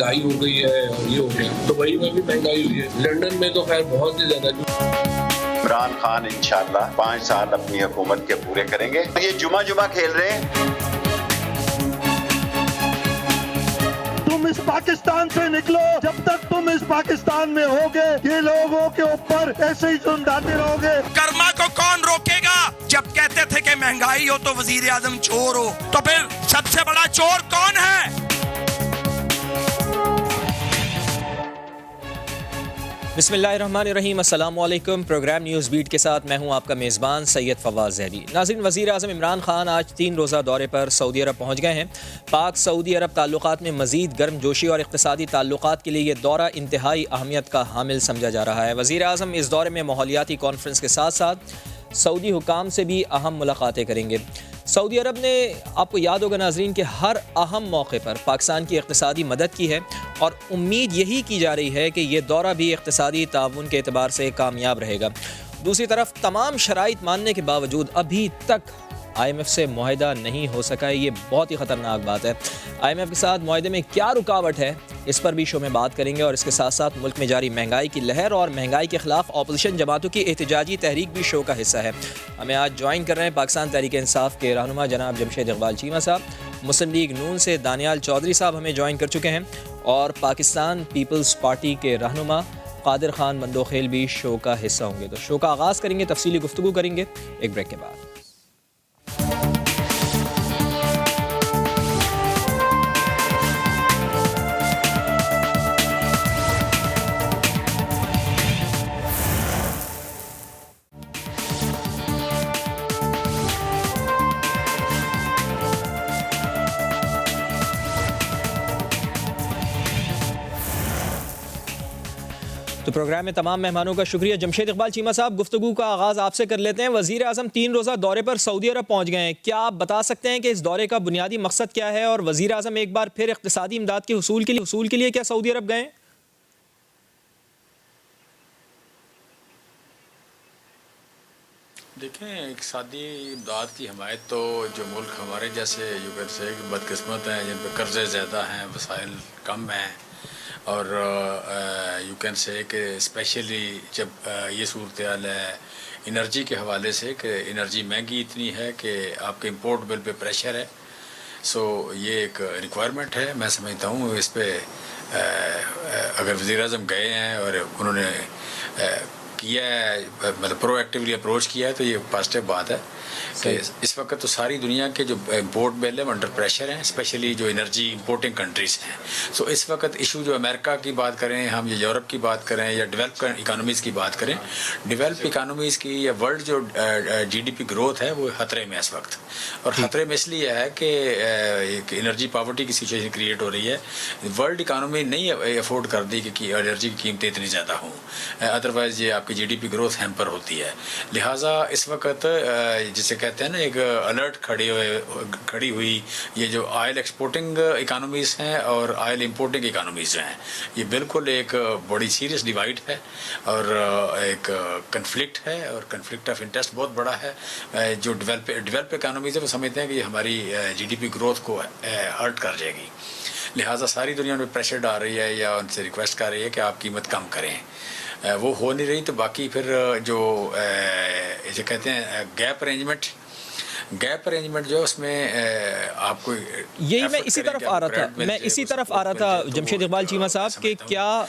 महंगाई हो गई है और ये हो गया, तो वही में भी महंगाई हुई है। लंदन में तो खैर बहुत ही ज्यादा। इमरान खान इंशाल्लाह 5 साल अपनी हुकूमत के पूरे करेंगे। ये जुमा खेल रहे हैं। तुम इस पाकिस्तान से निकलो, जब तक तुम इस पाकिस्तान में होगे ये लोगों के ऊपर ऐसे ही झुंडाते रहोगे। कर्मा को कौन रोकेगा? जब कहते थे कि महंगाई हो तो वजीर आजम चोर हो, तो फिर सबसे बड़ा चोर कौन है? बिस्मिल्लाहिर्रहमानिर्रहीम, अस्सलाम वालेकुम। प्रोग्राम न्यूज़ बीट के साथ मैं हूं आपका मेज़बान सैयद फवाज़ ज़ैदी। नाज़रीन, वज़ीर आज़म इमरान खान आज 3 रोज़ा दौरे पर सऊदी अरब पहुंच गए हैं। पाक सऊदी अरब ताल्लुकात में मज़ीद गर्मजोशी और इक़्तिसादी ताल्लुकात के लिए ये दौरा इंतहाई अहमियत का हामिल समझा जा रहा है। वज़ीर आज़म इस दौरे में माहौलियाती कॉन्फ्रेंस के साथ साथ सऊदी हुकाम से भी अहम मुलाकातें करेंगे। सऊदी अरब ने, आपको याद होगा नाज़रीन, कि हर अहम मौके पर पाकिस्तान की इक़्तिसादी मदद की है और उम्मीद यही की जा रही है कि ये दौरा भी इक़्तिसादी ताउन के एतबार से कामयाब रहेगा। दूसरी तरफ तमाम शराइत मानने के बावजूद अभी तक IMF से मुआहिदा नहीं हो सका है। ये बहुत ही ख़तरनाक बात है। IMF के साथ मुआहिदे में क्या रुकावट है, इस पर भी शो में बात करेंगे। और इसके साथ साथ मुल्क में जारी महंगाई की लहर और महंगाई के ख़िलाफ़ अपोजिशन जमातों की एहतजाजी तहरीक भी शो का हिस्सा है। हमें आज ज्वाइन कर रहे हैं पाकिस्तान तहरीक इंसाफ के रहनुमा जनाब जमशेद इकबाल चीमा साहब। मुस्लिम लीग नून से दानियाल चौधरी साहब हमें ज्वाइन कर चुके हैं और पाकिस्तान पीपल्स पार्टी के रहनुमा कादिर खान मंदोखेल भी शो का हिस्सा होंगे। तो शो का आगाज़ करेंगे, तफसीली गुफ्तगू करेंगे एक ब्रेक के बाद। तो प्रोग्राम में तमाम मेहमानों का शुक्रिया। जमशेद इकबाल चीमा साहब, गुफ्तगू का आगाज़ आपसे कर लेते हैं। वज़ीर आज़म 3 रोज़ा दौरे पर सऊदी अरब पहुँच गए हैं। क्या आप बता सकते हैं कि इस दौरे का बुनियादी मकसद क्या है और वज़ीर आज़म एक बार फिर इक़्तिसादी इमदाद के हुसूल के लिए क्या सऊदी अरब गए? देखें, इक़्तिसादी इमदाद की हमायत तो जो मुल्क हमारे जैसे यूँ से बदकिस्मत हैं, जिन पर कर्ज़े ज़्यादा हैं, वसाइल कम हैं, और यू कैन से कि स्पेशली जब ये सूरत हाल है इनर्जी के हवाले से कि एनर्जी महंगी इतनी है कि आपके इंपोर्ट बिल पे प्रेशर है। सो ये एक रिक्वायरमेंट है। मैं समझता हूँ इस पे अगर वज़ीर आज़म गए हैं और उन्होंने किया है, मतलब प्रोएक्टिवली अप्रोच किया है, तो ये पॉजिटिव बात है कि इस वक्त तो सारी दुनिया के जो इंपोर्ट बिल है अंडर प्रेशर हैं, स्पेशली जो एनर्जी इंपोर्टिंग कंट्रीज़ हैं। सो इस वक्त इशू जो अमेरिका की बात करें हम, या यूरोप की बात करें, या डेवलप इकानमीज़ की बात करें, डेवलप इकानमीज़ की या वर्ल्ड जो GDP ग्रोथ है वो ख़तरे में इस वक्त। और ख़तरे में इसलिए है कि एक एनर्जी पॉवर्टी की सिचुएशन क्रिएट हो रही है। वर्ल्ड इकानमी नहीं अफोर्ड कर दी कि एनर्जी की कीमतें इतनी ज़्यादा हों, अदरवाइज़ ये आपकी GDP ग्रोथ हैम्पर होती है। लिहाजा इस वक्त जिसे कहते हैं ना, एक अलर्ट खड़ी हुई ये जो ऑयल एक्सपोर्टिंग इकानमीज़ हैं और ऑयल इंपोर्टिंग इकानमीज़ हैं, ये बिल्कुल एक बड़ी सीरियस डिवाइड है और एक कन्फ्लिक्ट है, और कन्फ्लिक्ट ऑफ इंटरेस्ट बहुत बड़ा है। जो डेवलप इकानमीज़ है वो समझते हैं कि ये हमारी GDP ग्रोथ को हर्ट कर जाएगी। लिहाजा सारी दुनिया में प्रेशर डाल रही है या उनसे रिक्वेस्ट कर रही है कि आप कीमत कम करें। वो हो नहीं रही, तो बाकी फिर जो इसे कहते हैं गैप अरेंजमेंट जो उसमें आपको यही मैं इसी तरफ आ रहा था जमशेद इकबाल चीमा साहब कि क्या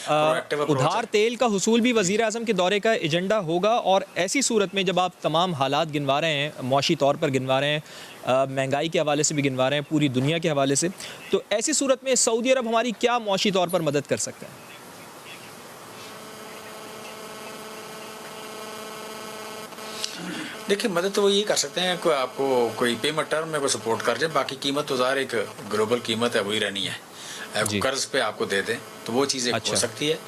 उधार तेल का हुसूल भी वज़ीर आज़म के दौरे का एजेंडा होगा? और ऐसी सूरत में जब आप तमाम हालात गिनवा रहे हैं, मुआशी तौर पर गिनवा रहे हैं, महंगाई के हवाले से भी गिनवा रहे हैं, पूरी दुनिया के हवाले से, तो ऐसी सूरत में सऊदी अरब हमारी क्या मुआशी तौर पर मदद कर सकता है? देखिए, मदद तो वो ये कर सकते हैं कि आपको कोई पेमेंट टर्म में कोई सपोर्ट कर जाए। बाकी कीमत तो ज़ाहिर एक ग्लोबल कीमत है, वही रहनी है। कर्ज पे आपको दे दें तो वो चीज़ एक हो सकती है।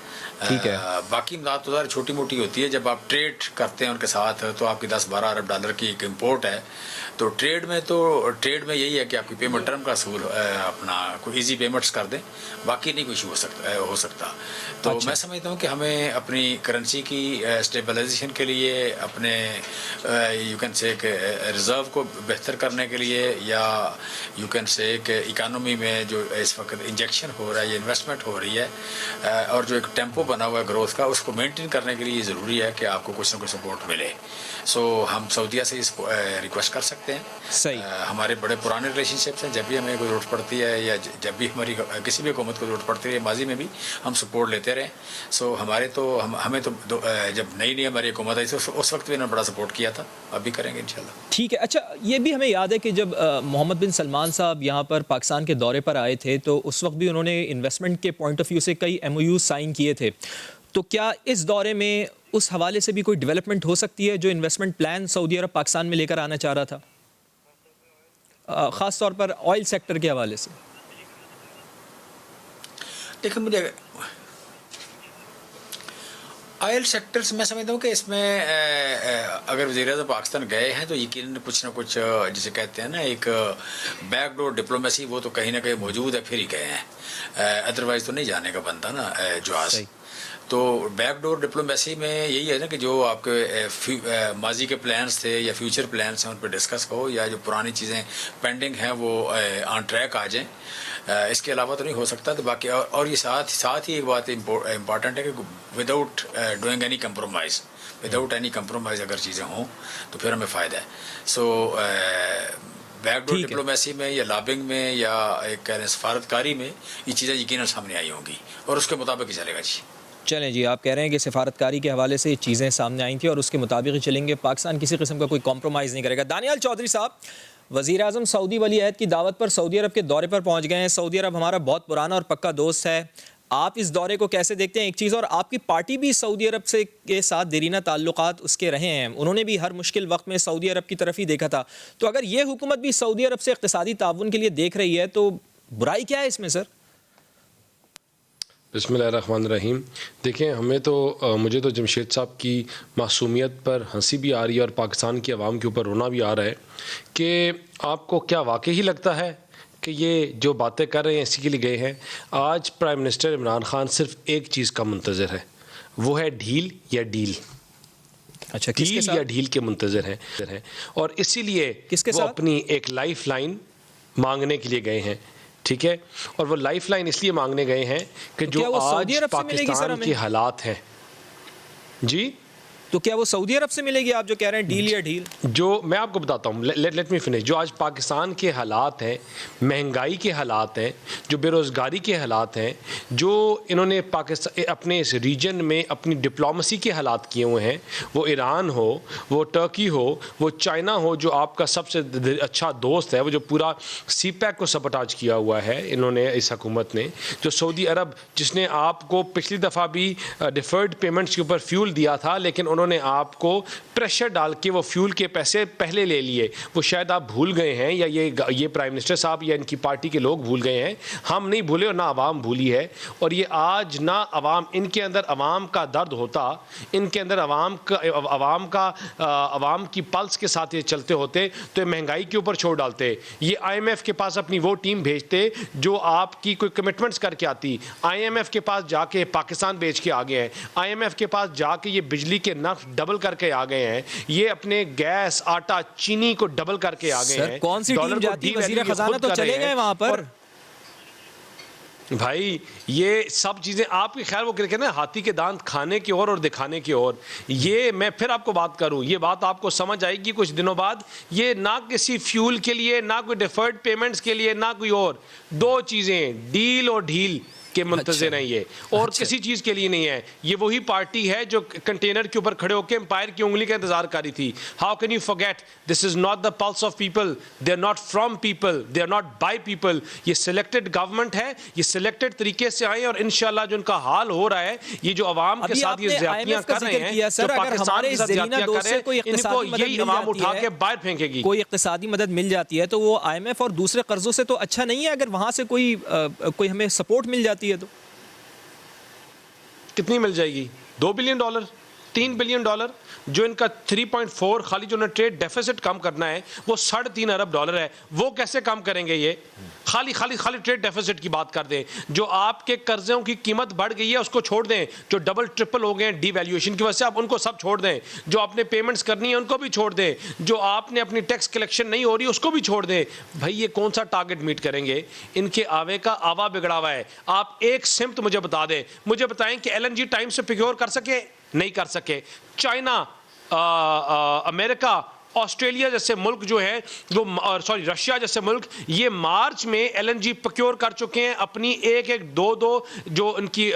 ठीक है। बाकी इमदाद तो ज़रा छोटी मोटी होती है। जब आप ट्रेड करते हैं उनके साथ तो आपकी 10-12 अरब डॉलर की एक इम्पोर्ट है, तो ट्रेड में यही है कि आपकी पेमेंट टर्म का असूल अपना कोई इजी पेमेंट्स कर दें, बाकी नहीं कुछ हो सकता। तो अच्छा। मैं समझता हूँ कि हमें अपनी करेंसी की स्टेबलाइजेशन के लिए, अपने यू कैन से रिज़र्व को बेहतर करने के लिए, या यू कैन से इकानमी में जो इस वक्त इंजेक्शन हो रहा है, ये इन्वेस्टमेंट हो रही है, और जो एक टेम्पो बना हुआ है ग्रोथ का, उसको मेंटेन करने के लिए ज़रूरी है कि आपको कुछ ना कुछ सपोर्ट मिले। सो हम सऊदीया से इस रिक्वेस्ट कर सकते हैं। सही। हमारे बड़े पुराने रिलेशनशिप्स हैं। जब भी हमें कोई ज़रूरत पड़ती है या जब भी हमारी किसी भी हुकूमत को ज़रूरत पड़ती है, माजी में भी हम सपोर्ट लेते रहे। सो हमें तो जब नई हमारी हुकूमत आई तो उस वक्त भी इन्होंने बड़ा सपोर्ट किया था, अब भी करेंगे इंशाल्लाह। ठीक है। अच्छा, ये भी हमें याद है कि जब मोहम्मद बिन सलमान साहब यहाँ पर पाकिस्तान के दौरे पर आए थे तो उस वक्त भी उन्होंने इन्वेस्टमेंट के पॉइंट ऑफ व्यू से कई MOU साइन किए थे। तो क्या इस दौरे में उस हवाले से भी कोई डेवलपमेंट हो सकती है जो इन्वेस्टमेंट प्लान सऊदी अरब पाकिस्तान में लेकर आना चाह रहा था, ख़ास तौर पर ऑयल सेक्टर के हवाले से? देखिए, मुझे ऑयल सेक्टर्स मैं समझता हूँ कि इसमें अगर वज़ीर-ए-आज़म पाकिस्तान गए हैं तो यकीनन कुछ ना कुछ, जिसे कहते हैं ना, एक बैकडोर डिप्लोमेसी, वो तो कहीं ना कहीं मौजूद है, फिर ही गए हैं। अदरवाइज़ तो नहीं जाने का बनता ना जहाज़। तो बैकडोर डिप्लोमेसी में यही है ना कि जो आपके माजी के प्लान्स थे या फ्यूचर प्लान्स हैं उन पर डिस्कस हो, या जो पुरानी चीज़ें पेंडिंग हैं वो ऑन ट्रैक आ जाएं। इसके अलावा तो नहीं हो सकता। तो बाकी और ये साथ ही एक बात इम्पॉर्टेंट है कि without doing any compromise, without any compromise अगर चीज़ें हों तो फिर हमें फ़ायदा है। सो बैकडोर डिप्लोमेसी में या लॉबिंग में या एक कह रहे हैं सफारतकारी में ये चीज़ें यकीनन सामने आई होंगी और उसके मुताबिक ही चलेगा। जी चलें जी, आप कह रहे हैं कि सिफारतकारी के हवाले से चीज़ें सामने आई थी और उसके मुताबिक ही चलेंगे, पाकिस्तान किसी किस्म का कोई कॉम्प्रोमाइज़ नहीं करेगा। दानियाल चौधरी साहब, वज़ीर आज़म सऊदी वली अहद की दावत पर सऊदी अरब के दौरे पर पहुंच गए हैं। सऊदी अरब हमारा बहुत पुराना और पक्का दोस्त है। आप इस दौरे को कैसे देखते हैं? एक चीज़ और, आपकी पार्टी भी सऊदी अरब से के साथ देरीना ताल्लुकात उसके रहे हैं, उन्होंने भी हर मुश्किल वक्त में सऊदी अरब की तरफ ही देखा था। तो अगर ये हुकूमत भी सऊदी अरब से इक़्तिसादी ताउन के लिए देख रही है तो बुराई क्या है इसमें सर? बिस्मिल्लाहिर्रहमानिर्रहीम। देखें, हमें तो मुझे तो जमशेद साहब की मासूमियत पर हंसी भी आ रही है और पाकिस्तान की आवाम के ऊपर रोना भी आ रहा है कि आपको क्या वाकई ही लगता है कि ये जो बातें कर रहे हैं इसी के लिए गए हैं? आज प्राइम मिनिस्टर इमरान खान सिर्फ एक चीज़ का मुंतज़र है, वो है ढील या डील। अच्छा, डील या ढील के मुंतज़र हैं और इसीलिए वो अपनी एक लाइफ लाइन मांगने के लिए गए हैं। ठीक है, और वो लाइफ लाइन इसलिए मांगने गए हैं कि जो आज पाकिस्तान के हालात हैं। जी, तो क्या वो सऊदी अरब से मिलेगी? आप जो कह रहे हैं डील या ढील, जो मैं आपको बताता हूँ, लेट मी फिनिश। जो आज पाकिस्तान के हालात हैं, महंगाई के हालात हैं, जो बेरोज़गारी के हालात हैं, जो इन्होंने पाकिस्तान अपने इस रीजन में अपनी डिप्लोमेसी के हालात किए हुए हैं, वो ईरान हो, वो टर्की हो, वो चाइना हो जो आपका सबसे अच्छा दोस्त है, वो जो पूरा CPEC को सबटाज किया हुआ है इन्होंने, इस हुकूमत ने, जो सऊदी अरब जिसने आपको पिछली दफ़ा भी डिफर्ड पेमेंट्स के ऊपर फ्यूल दिया था, लेकिन उन्होंने आपको प्रेशर डाल के वो फ्यूल के पैसे पहले ले लिए। वो शायद आप भूल गए हैं या ये प्राइम मिनिस्टर साहब या इनकी पार्टी के लोग भूल गए हैं। हम नहीं भूले और ना आवाम भूली है। और ये आज ना आवाम, इनके अंदर आवाम का दर्द होता, इनके अंदर आवाम की पल्स के साथ ये चलते होते तो ये महंगाई के ऊपर छोड़ डालते। ये IMF के पास अपनी वो टीम भेजते जो आपकी कोई कमिटमेंट्स करके आती। IMF के पास जाके पाकिस्तान बेच के आ गए हैं। IMF के पास जाके ये बिजली के नर्फ डबल करके आ गए हैं। ये अपने गैस, आटा, चीनी को डबल करके आ गए हैं। कौन सी टीम जाती है? वज़ीर ख़ज़ाना तो चले गए वहां पर। भाई ये सब चीज़ें आपके खैर वो कहते हैं ना, हाथी के दांत खाने की और दिखाने की और। ये मैं फिर आपको बात करूं, ये बात आपको समझ आएगी कुछ दिनों बाद। ये ना किसी फ्यूल के लिए, ना कोई डिफर्ड पेमेंट्स के लिए, ना कोई और, दो चीज़ें, डील और ढील के मुंतज़िर हैं ये, और किसी चीज़ के लिए नहीं है। ये वही पार्टी है जो कंटेनर के ऊपर खड़े होकर एम्पायर की उंगली का इंतजार कर रही थी। How can you forget? This is not the pulse of people, they are not from people, they are not by people. ये सिलेक्टेड गवर्नमेंट है, ये सिलेक्टेड तरीके से आए और इंशाल्लाह जो उनका हाल हो रहा है, ये जो अवाम के साथ ये ज्यादतियां कर रहे हैं, जो पाकिस्तान के साथ ज्यादतियां कर रहे हैं, इनको यही अवाम उठा के बाहर फेंकेगी। कोई इक़्तिसादी मदद मिल जाती है तो वो IMF और दूसरे कर्जों से तो अच्छा नहीं है? अगर वहां से कोई हमें सपोर्ट मिल जाती है तो कितनी मिल जाएगी? $2 बिलियन, $3 बिलियन। जो इनका 3.4 खाली जो ट्रेड डेफिसिट कम करना है वो $3.5 अरब है, वो कैसे कम करेंगे? ये खाली ट्रेड डेफिसिट की बात कर दें। जो आपके कर्जों की कीमत बढ़ गई है उसको छोड़ दें, जो डबल ट्रिपल हो गए हैं डीवैल्यूएशन की वजह से, आप उनको सब छोड़ दें। जो आपने पेमेंट्स करनी है उनको भी छोड़ दें, जो आपने अपनी टैक्स कलेक्शन नहीं हो रही उसको भी छोड़ दें। भाई ये कौन सा टारगेट मीट करेंगे? इनके आवे का आवा बिगड़ा हुआ है। आप एक सिमत मुझे बता दें, मुझे बताएं कि LNG टाइम से प्रोक्योर कर सके? नहीं कर सके। चाइना, अमेरिका, ऑस्ट्रेलिया जैसे मुल्क जो है वो, सॉरी रशिया जैसे मुल्क, ये मार्च में LNG प्रोक्योर कर चुके हैं। अपनी एक दो जो उनकी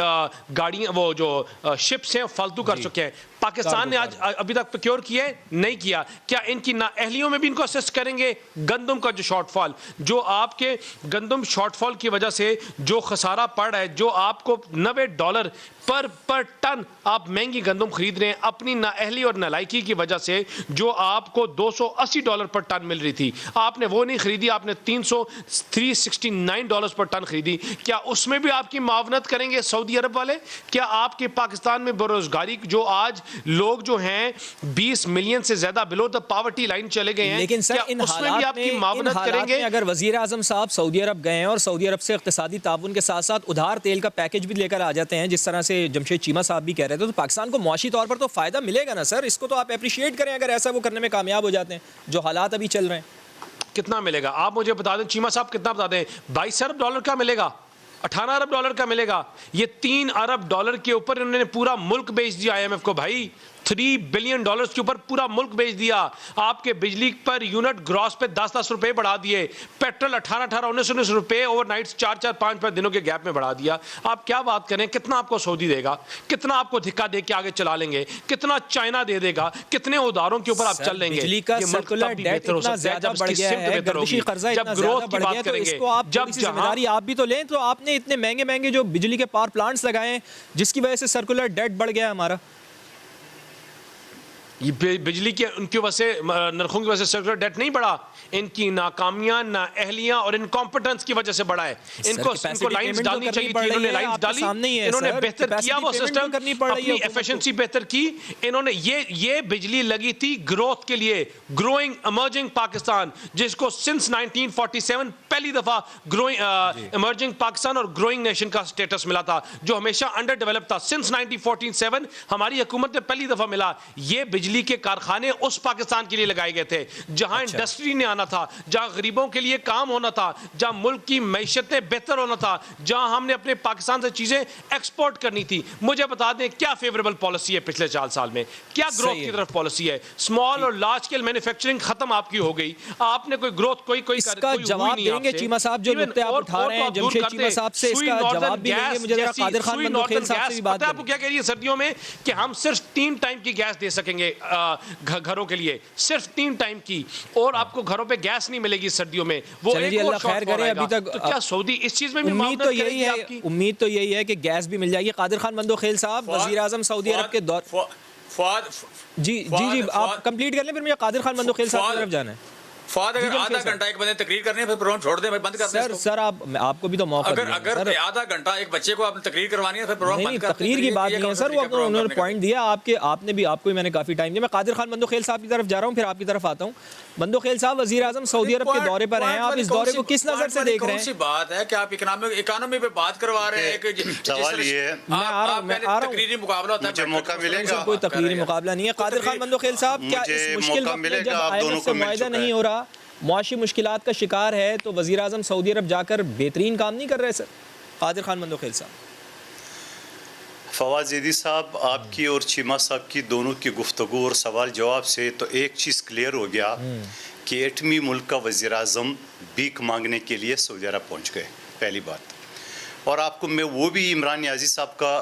गाड़ियां, वो जो शिप्स हैं फालतू कर चुके हैं। पाकिस्तान ने आज अभी तक प्रोक्योर किया है? नहीं किया। क्या इनकी नाअहलियों में भी इनको असिस्ट करेंगे? गंदम का जो शॉर्टफॉल, जो आपके गंदम शॉर्टफॉल की वजह से जो खसारा पड़ रहा है, जो आपको $90 पर टन आप महंगी गंदम खरीद रहे हैं अपनी नाअहली और नालायकी की वजह से, जो आपको $280 पर टन मिल रही थी, आपने वो नहीं खरीदी, आपने $369 पर टन खरीदी। क्या उसमें भी आपकी मावनत करेंगे सऊदी अरब वाले? क्या आपके पाकिस्तान में बेरोजगारी, जो आज लोग जो हैं 20 मिलियन से ज्यादा बिलो द पॉवर्टी लाइन चले गए हैं, लेकिन सर इन उसमें भी आपकी मावनत करेंगे? अगर वजीर आजम साहब सऊदी अरब गए हैं और सऊदी अरब से इक्तिसादी ताउन के साथ साथ उधार तेल का पैकेज भी लेकर आ जाते हैं, जिस तरह से जमशेद चीमा साहब भी कह रहे थे, तो पाकिस्तान को मुआशी तौर पर तो फायदा मिलेगा ना सर? इसको तो आप अप्रिशिएट करें अगर ऐसा वो करने में कामयाब हो जाते हैं, जो हालात अभी चल रहे हैं। कितना मिलेगा आप मुझे बता दें, चीमा साहब कितना बता दें? $22 अरब का मिलेगा, $18 अरब का मिलेगा। ये $3 अरब के ऊपर इन्होंने पूरा मुल्क बेच दिया IMF को। भाई $3 बिलियन के ऊपर पूरा मुल्क बेच दिया। आपके बिजली पर यूनिट ग्रॉस पे 10-10 रुपए बढ़ा दिए, पेट्रोल 18-18, 19-19 रुपए ओवरनाइट 4-4, 5-5 दिनों के गैप में बढ़ा दिया। आप क्या बात करें? कितना आपको सऊदी देगा? कितना आपको धिक्का दे के आगे चला लेंगे? कितना चाइना दे देगा? कितने उधारों के ऊपर आप चल लेंगे? बिजली का सर्कुलर डेट इतना ज्यादा बढ़ गया है, गर्दिशी कर्जा इतना ज्यादा बढ़ गया है, तो इसको आप थोड़ी सी जिम्मेदारी आप भी तो लें। तो आपने इतने महंगे जो बिजली के पावर प्लांट्स लगाए जिसकी वजह से सर्कुलर डेट बढ़ गया हमारा। ये बिजली के उनकी वजह से, नरखों की वजह से सर्कुलर डेट नहीं बढ़ा, इनकी नाकामियां, नाअहलियां और इनकॉम्पिटेंस की वजह से बढ़ा है। इनको लाइंस डालनी चाहिए थी, इन्होंने लाइंस डाली, इन्होंने बेहतर किया वो सिस्टम, अपनी एफिशिएंसी बेहतर की इन्होंने। ये बिजली लगी थी ग्रोथ के लिए, ग्रोइंग इमर्जिंग पाकिस्तान, जिसको सिंस 1947 पहली दफा ग्रोइंग इमर्जिंग पाकिस्तान और ग्रोइंग नेशन का स्टेटस मिला था, जो हमेशा अंडर डेवलप था। सिंस 1947 हमारी हुकूमत ने पहली दफा मिला। ये बिजली के कारखाने उस पाकिस्तान के लिए लगाए गए थे जहां इंडस्ट्री ने आना था, जहां गरीबों के लिए काम होना था, जहां मुल्क की मैशतें बेहतर होना था, जहां हमने अपने पाकिस्तान से चीजें एक्सपोर्ट करनी थी। मुझे बता दें क्या फेवरेबल पॉलिसी है पिछले 4 साल में? क्या ग्रोथ की तरफ पॉलिसी है? स्मॉल और लार्ज स्केल मैन्युफैक्चरिंग खत्म आपकी हो गई, आपने कोई ग्रोथ कोई इसका जवाब देंगे चीमा साहब? जो मुद्दे आप उठा रहे हैं जमशेद चीमा साहब से, इसका जवाब भी देंगे? मुझे जरा कादिर खान मंदोखेल साहब से भी बात आपको क्या कह रही है सर्दियों में कि हम सिर्फ 3 टाइम की गैस दे सकेंगे घरों के लिए, सिर्फ 3 टाइम की, और आपको घरों पे गैस नहीं मिलेगी सर्दियों में। वो एक और खैर करे अभी तक। तो क्या सऊदी इस चीज में भी उम्मीद तो यही है, उम्मीद तो यही है कि गैस भी मिल जाएगी। कादिर खान मंदोखेल साहब, वजीर आजम सऊदी अरब के दौर, जी आप कंप्लीट कर लें, फिर मुझे कादिर खान मंदोखेल साहब की तरफ जाना है। अगर आधा घंटा एक बंदे तकरीर करनी है फिर प्रोग्राम छोड़ दें, बंद कर दें। सर आपको भी तो मौका अगर आधा घंटा एक बच्चे को आपने तकरीर करवानी है फिर प्रोग्राम बंद कर दें। तकरीर की बात नहीं है सर, वो उन्होंने पॉइंट दिया, आपको भी मैंने काफी टाइम दिया। मैं कादिर खान मंदोखेल साहब की तरफ जा रहा हूँ, फिर आपकी तरफ आता हूँ। मंदोखेल साहब, वजीर आजम सऊदी अरब के दौरे पर हैं, आप इस दौरे को किस नजर से देख रहे हैं? कौन सी बात है कि आप इकोनॉमी पे बात करवा रहे हैं? सवाल ये है, तकरीरी मुकाबला होता है, मौका मिलेगा? कोई तकरीरी मुकाबला नहीं है। कादिर खान मंदोखेल साहब, क्या इस मुश्किल वक्त में जब IMF से मुआहिदा नहीं हो रहा, मुआशी मुश्किलात का शिकार है, तो वज़ीर आज़म सऊदी अरब जाकर बेहतरीन काम नहीं कर रहे सर? कादिर खान मंदोखेल साहब। फवाद ज़ैदी साहब, आपकी और चीमा साहब की दोनों की गुफ्तगू और सवाल जवाब से तो एक चीज़ क्लियर हो गया कि एटमी मुल्क का वज़ीर आज़म भीख मांगने के लिए सऊदी अरब पहुँच गए, पहली बात। और आपको मैं वो भी इमरान नियाज़ी साहब का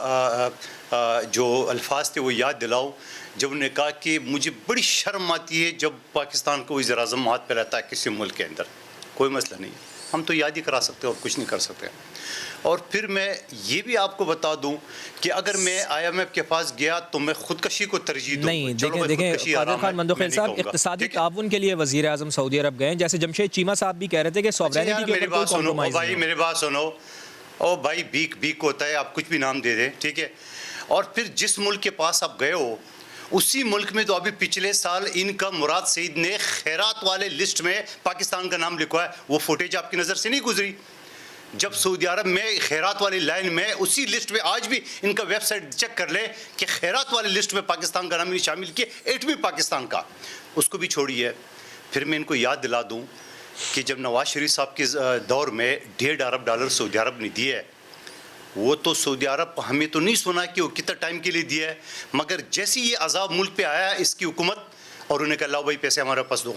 जो अल्फाज थे वो याद दिलाऊँ, जब उन्होंने कहा कि मुझे बड़ी शर्म आती है जब पाकिस्तान को वज़ीर आज़म हाथ पे रहता है किसी मुल्क के अंदर। कोई मसला नहीं, हम तो याद ही करा सकते हैं और कुछ नहीं कर सकते। और फिर मैं ये भी आपको बता दूं कि अगर मैं IMF के पास गया तो मैं खुदकशी को तरजीह दूं। नहीं, देखें कादिर खान मंदोखेल साहब, इक़्तिसादी ताउन के लिए वज़ीर आज़म सऊदी अरब गए, जैसे जमशेद चीमा साहब भी कह रहे थे कि सॉवरेनिटी के ऊपर कोई कॉम्प्रोमाइज़ नहीं। मेरी बात सुनो, ओ भाई, भीख होता है, आप कुछ भी नाम दे दें, ठीक है। और फिर जिस मुल्क के पास आप गए हो उसी मुल्क में तो अभी पिछले साल इनका मुराद सईद ने खैरात वाले लिस्ट में पाकिस्तान का नाम लिखवा है, वो फुटेज आपकी नज़र से नहीं गुजरी? जब सऊदी अरब में खैरात वाली लाइन में उसी लिस्ट में, आज भी इनका वेबसाइट चेक कर ले कि खैरात वाली लिस्ट में पाकिस्तान का नाम नहीं शामिल किया, 8वीं पाकिस्तान का, उसको भी छोड़िए। फिर मैं इनको याद दिला दूं कि जब नवाज शरीफ साहब के दौर में $1.5 अरब सऊदी अरब ने दिए, वो तो सऊदी अरब हमें तो नहीं सुना कि वो कितना टाइम के लिए दिया है, मगर जैसे ये अजाब मुल्क पे आया इसकी हुकूमत, और उन्हें कहा लाओ भाई पैसे हमारे पास दो।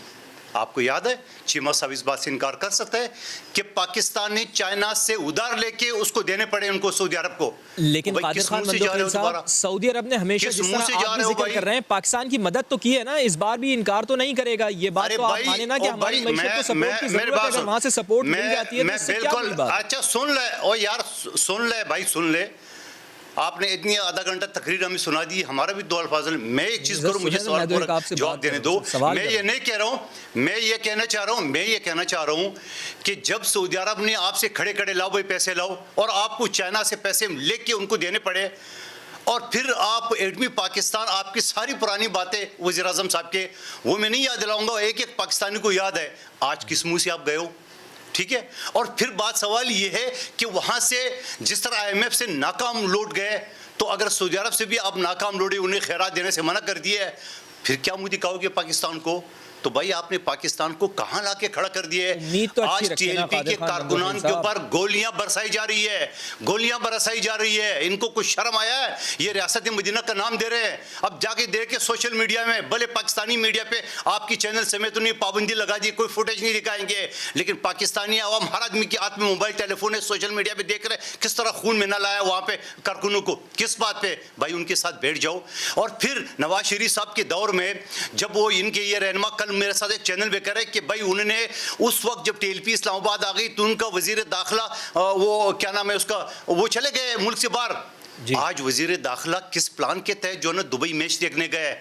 आपको याद है चीमा साहब इस बात से इनकार कर सकते हैं कि पाकिस्तान ने चाइना से उधार लेके उसको देने पड़े उनको सऊदी अरब को। लेकिन कादिर खान मंदोखिल साहब, सऊदी अरब ने हमेशा जिस तरह आप भी जिक्र कर रहे हैं पाकिस्तान की मदद तो की है ना, इस बार भी इनकार तो नहीं करेगा। ये बात तो आप माने ना कि हमारी मईशत को सपोर्ट की जरूरत है, अगर वहां से सपोर्ट मिल जाती है तो इससे क्या बड़ी बात? अच्छा सुन ले, ओ यार सुन ले भाई, सुन ले, आपने इतनी आधा घंटा तकरीर हमें सुना दी, हमारा भी 2 अल्फाज। मैं एक चीज करूं, मुझे सवाल पूरा जवाब देने दो। मैं ये नहीं कह रहा हूं, मैं ये कहना चाह रहा हूं कि जब सऊदी अरब ने आपसे खड़े खड़े लाओ भाई पैसे लाओ, और आपको चाइना से पैसे लेके उनको देने पड़े, और फिर आप 8वीं पाकिस्तान, आपकी सारी पुरानी बातें वज़ीर आज़म साहब के, वो मैं नहीं याद दिलाऊंगा, एक एक पाकिस्तानी को याद है आज किस मुंह से आप गए हो, ठीक है? और फिर बात सवाल ये है कि वहां से जिस तरह IMF से नाकाम लौट गए, तो अगर सऊदी अरब से भी आप नाकाम लौटे, उन्हें खैरात देने से मना कर दिया है, फिर क्या मुझे कहोगे पाकिस्तान को? तो भाई आपने पाकिस्तान को कहां लाके खड़ा कर दिया है? तो आज TLP के कारकुनान के ऊपर गोलियां बरसाई जा रही है, गोलियां बरसाई जा रही है। इनको कुछ शर्म आया है? ये रियासत मदीना का नाम दे रहे हैं। अब जाके देखे सोशल मीडिया में, भले पाकिस्तानी मीडिया पे आपकी चैनल समेत उन्हें पाबंदी लगा दी, कोई फुटेज नहीं दिखाएंगे, लेकिन पाकिस्तानी आवाम, हर आदमी के हाथ में मोबाइल टेलीफोन है, सोशल मीडिया पे देख रहे किस तरह खून में ना लाया वहां पे कारकुनों को। किस बात पे? भाई उनके साथ बैठ जाओ। और फिर नवाज शरीफ साहब के दौर में जब वो इनके ये रहनुमा, कल मेरे साथ एक चैनल पे कह रहे कि भाई उन्होंने उस वक्त जब TLP इस्लामाबाद आ गई तो उनका वजीर दाखिला, वो क्या नाम है उसका, वो चले गए मुल्क से बाहर। आज वजीर दाखिला किस प्लान के तहत जो ना दुबई मैच देखने गए?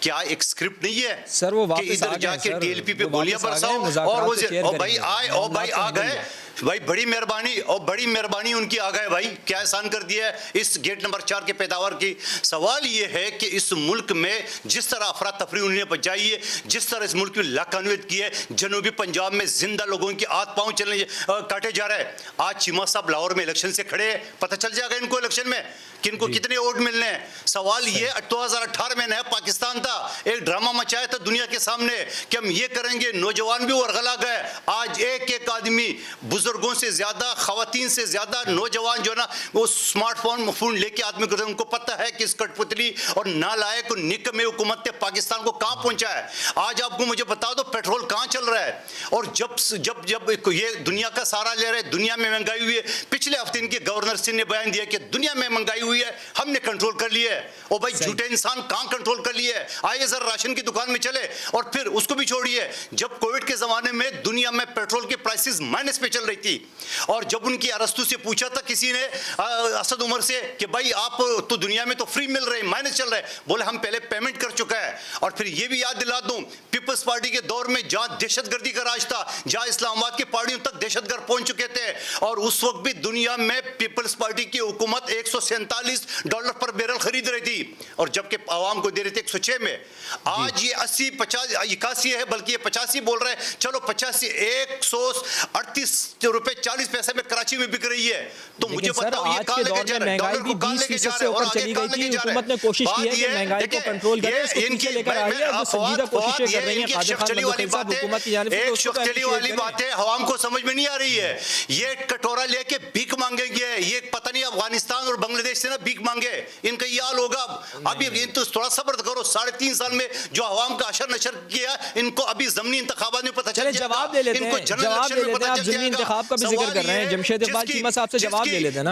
क्या एक स्क्रिप्ट नहीं है सर वो वापस इधर जाके TLP पे गोलियां बरसाओ, और वो भाई आए, और भाई आ गए, भाई बड़ी मेहरबानी, और बड़ी मेहरबानी उनकी आ गए, भाई क्या एहसान कर दिया है इस गेट नंबर 4 के पैदावार की। सवाल ये है कि इस मुल्क में जिस तरह अफरा तफरी उन्हें बचाई है, जिस तरह इस मुल्क में लाकान्वित की है, जनूबी पंजाब में जिंदा लोगों की हाथ पांव चलने काटे जा रहे हैं। आज चीमा साहब लाहौर में इलेक्शन से खड़े हैं, पता चल जाएगा इनको इलेक्शन में किनको कितने वोट मिलने हैं। सवाल ये 2018 में नया पाकिस्तान था, एक ड्रामा मचाया था दुनिया के सामने कि हम ये करेंगे, नौजवान भी वरगला गए। आज एक एक आदमी, बुजुर्गों से ज्यादा, खवातीन से ज्यादा नौजवान जो ना वो स्मार्टफोन फोन लेके आदमी करते हैं, उनको पता है कि इस कठपुतली और नालायक और निकम्मे हुकूमत ने पाकिस्तान को कहां पहुंचा है। आज आपको मुझे बता दो पेट्रोल कहां चल रहा है, और जब जब जब ये दुनिया का सहारा ले रहे, दुनिया में महंगाई हुई है। पिछले हफ्ते इनके गवर्नर सिंह ने बयान दिया कि दुनिया में महंगाई हुई है, हमने कंट्रोल कर लिया है। ओ भाई झूठे इंसान कहां कंट्रोल कर लिया है? आइए जरा राशन की दुकान में चले। और फिर उसको भी छोड़िए, जब कोविड के जमाने में दुनिया में पेट्रोल की प्राइसेस माइनस पे चल रही थी, और जब उनकी अरस्तु से पूछा था किसी ने, असद उमर से, कि भाई आप तो दुनिया में तो फ्री मिल रहे, माइनस चल रहा है, बोले हम पहले पेमेंट कर चुका है। और फिर ये भी याद दिला दूं, पीपल्स पार्टी के दौर में जहां दहशतगर्दी का राज था, जहां इस्लामाबाद की पहाड़ियों तक दहशतगर्द पहुंच चुके थे, और उस वक्त भी दुनिया में पीपल्स पार्टी की हुकूमत $147 पर बैरल खरीद रही थी, और जबकि आवाम को दे रहे थे 106 में। आज ये 80, 50, 81 है, बल्कि ये 85 बोल रहे हैं। चलो 85, $138.40 में कराची में बिक रही है। तो मुझे बताओ ये कहां लेके जा रहे हैं? डॉलर को कहां लेके जा रहे हैं? और आगे कहां लेके जा रहे हैं? हुकूमत ने कोशिश की है कि महंगाई को कंट्रोल करे, उसको पीछे लेकर आ रही है, जो संजीदा कोशिशें कर रही हैं कादिर खान मंदोखिल साहब हुकूमत की जानिब से। एक शख्तली वाली बात है, आवाम को समझ में नहीं आ रही है। ये कटोरा लेके भीख मांगेंगे, ये पता नहीं अफगानिस्तान और बांग्लादेश से ना भीख मांगे, इनका ये हाल होगा। अभी तो थोड़ा सब्र करो, 3.5 साल में जो आवाम का अशर नशर किया, इनको अभी ज़मीनी इंतखाबात में पता चल जाएगा। जवाब ले लेते हैं, जवाब ले लेते हैं। आप ज़मीनी इंतखाब का भी जिक्र कर रहे हैं, जमशेद इकबाल चीमा साहब से जवाब ले लेते हैं ना।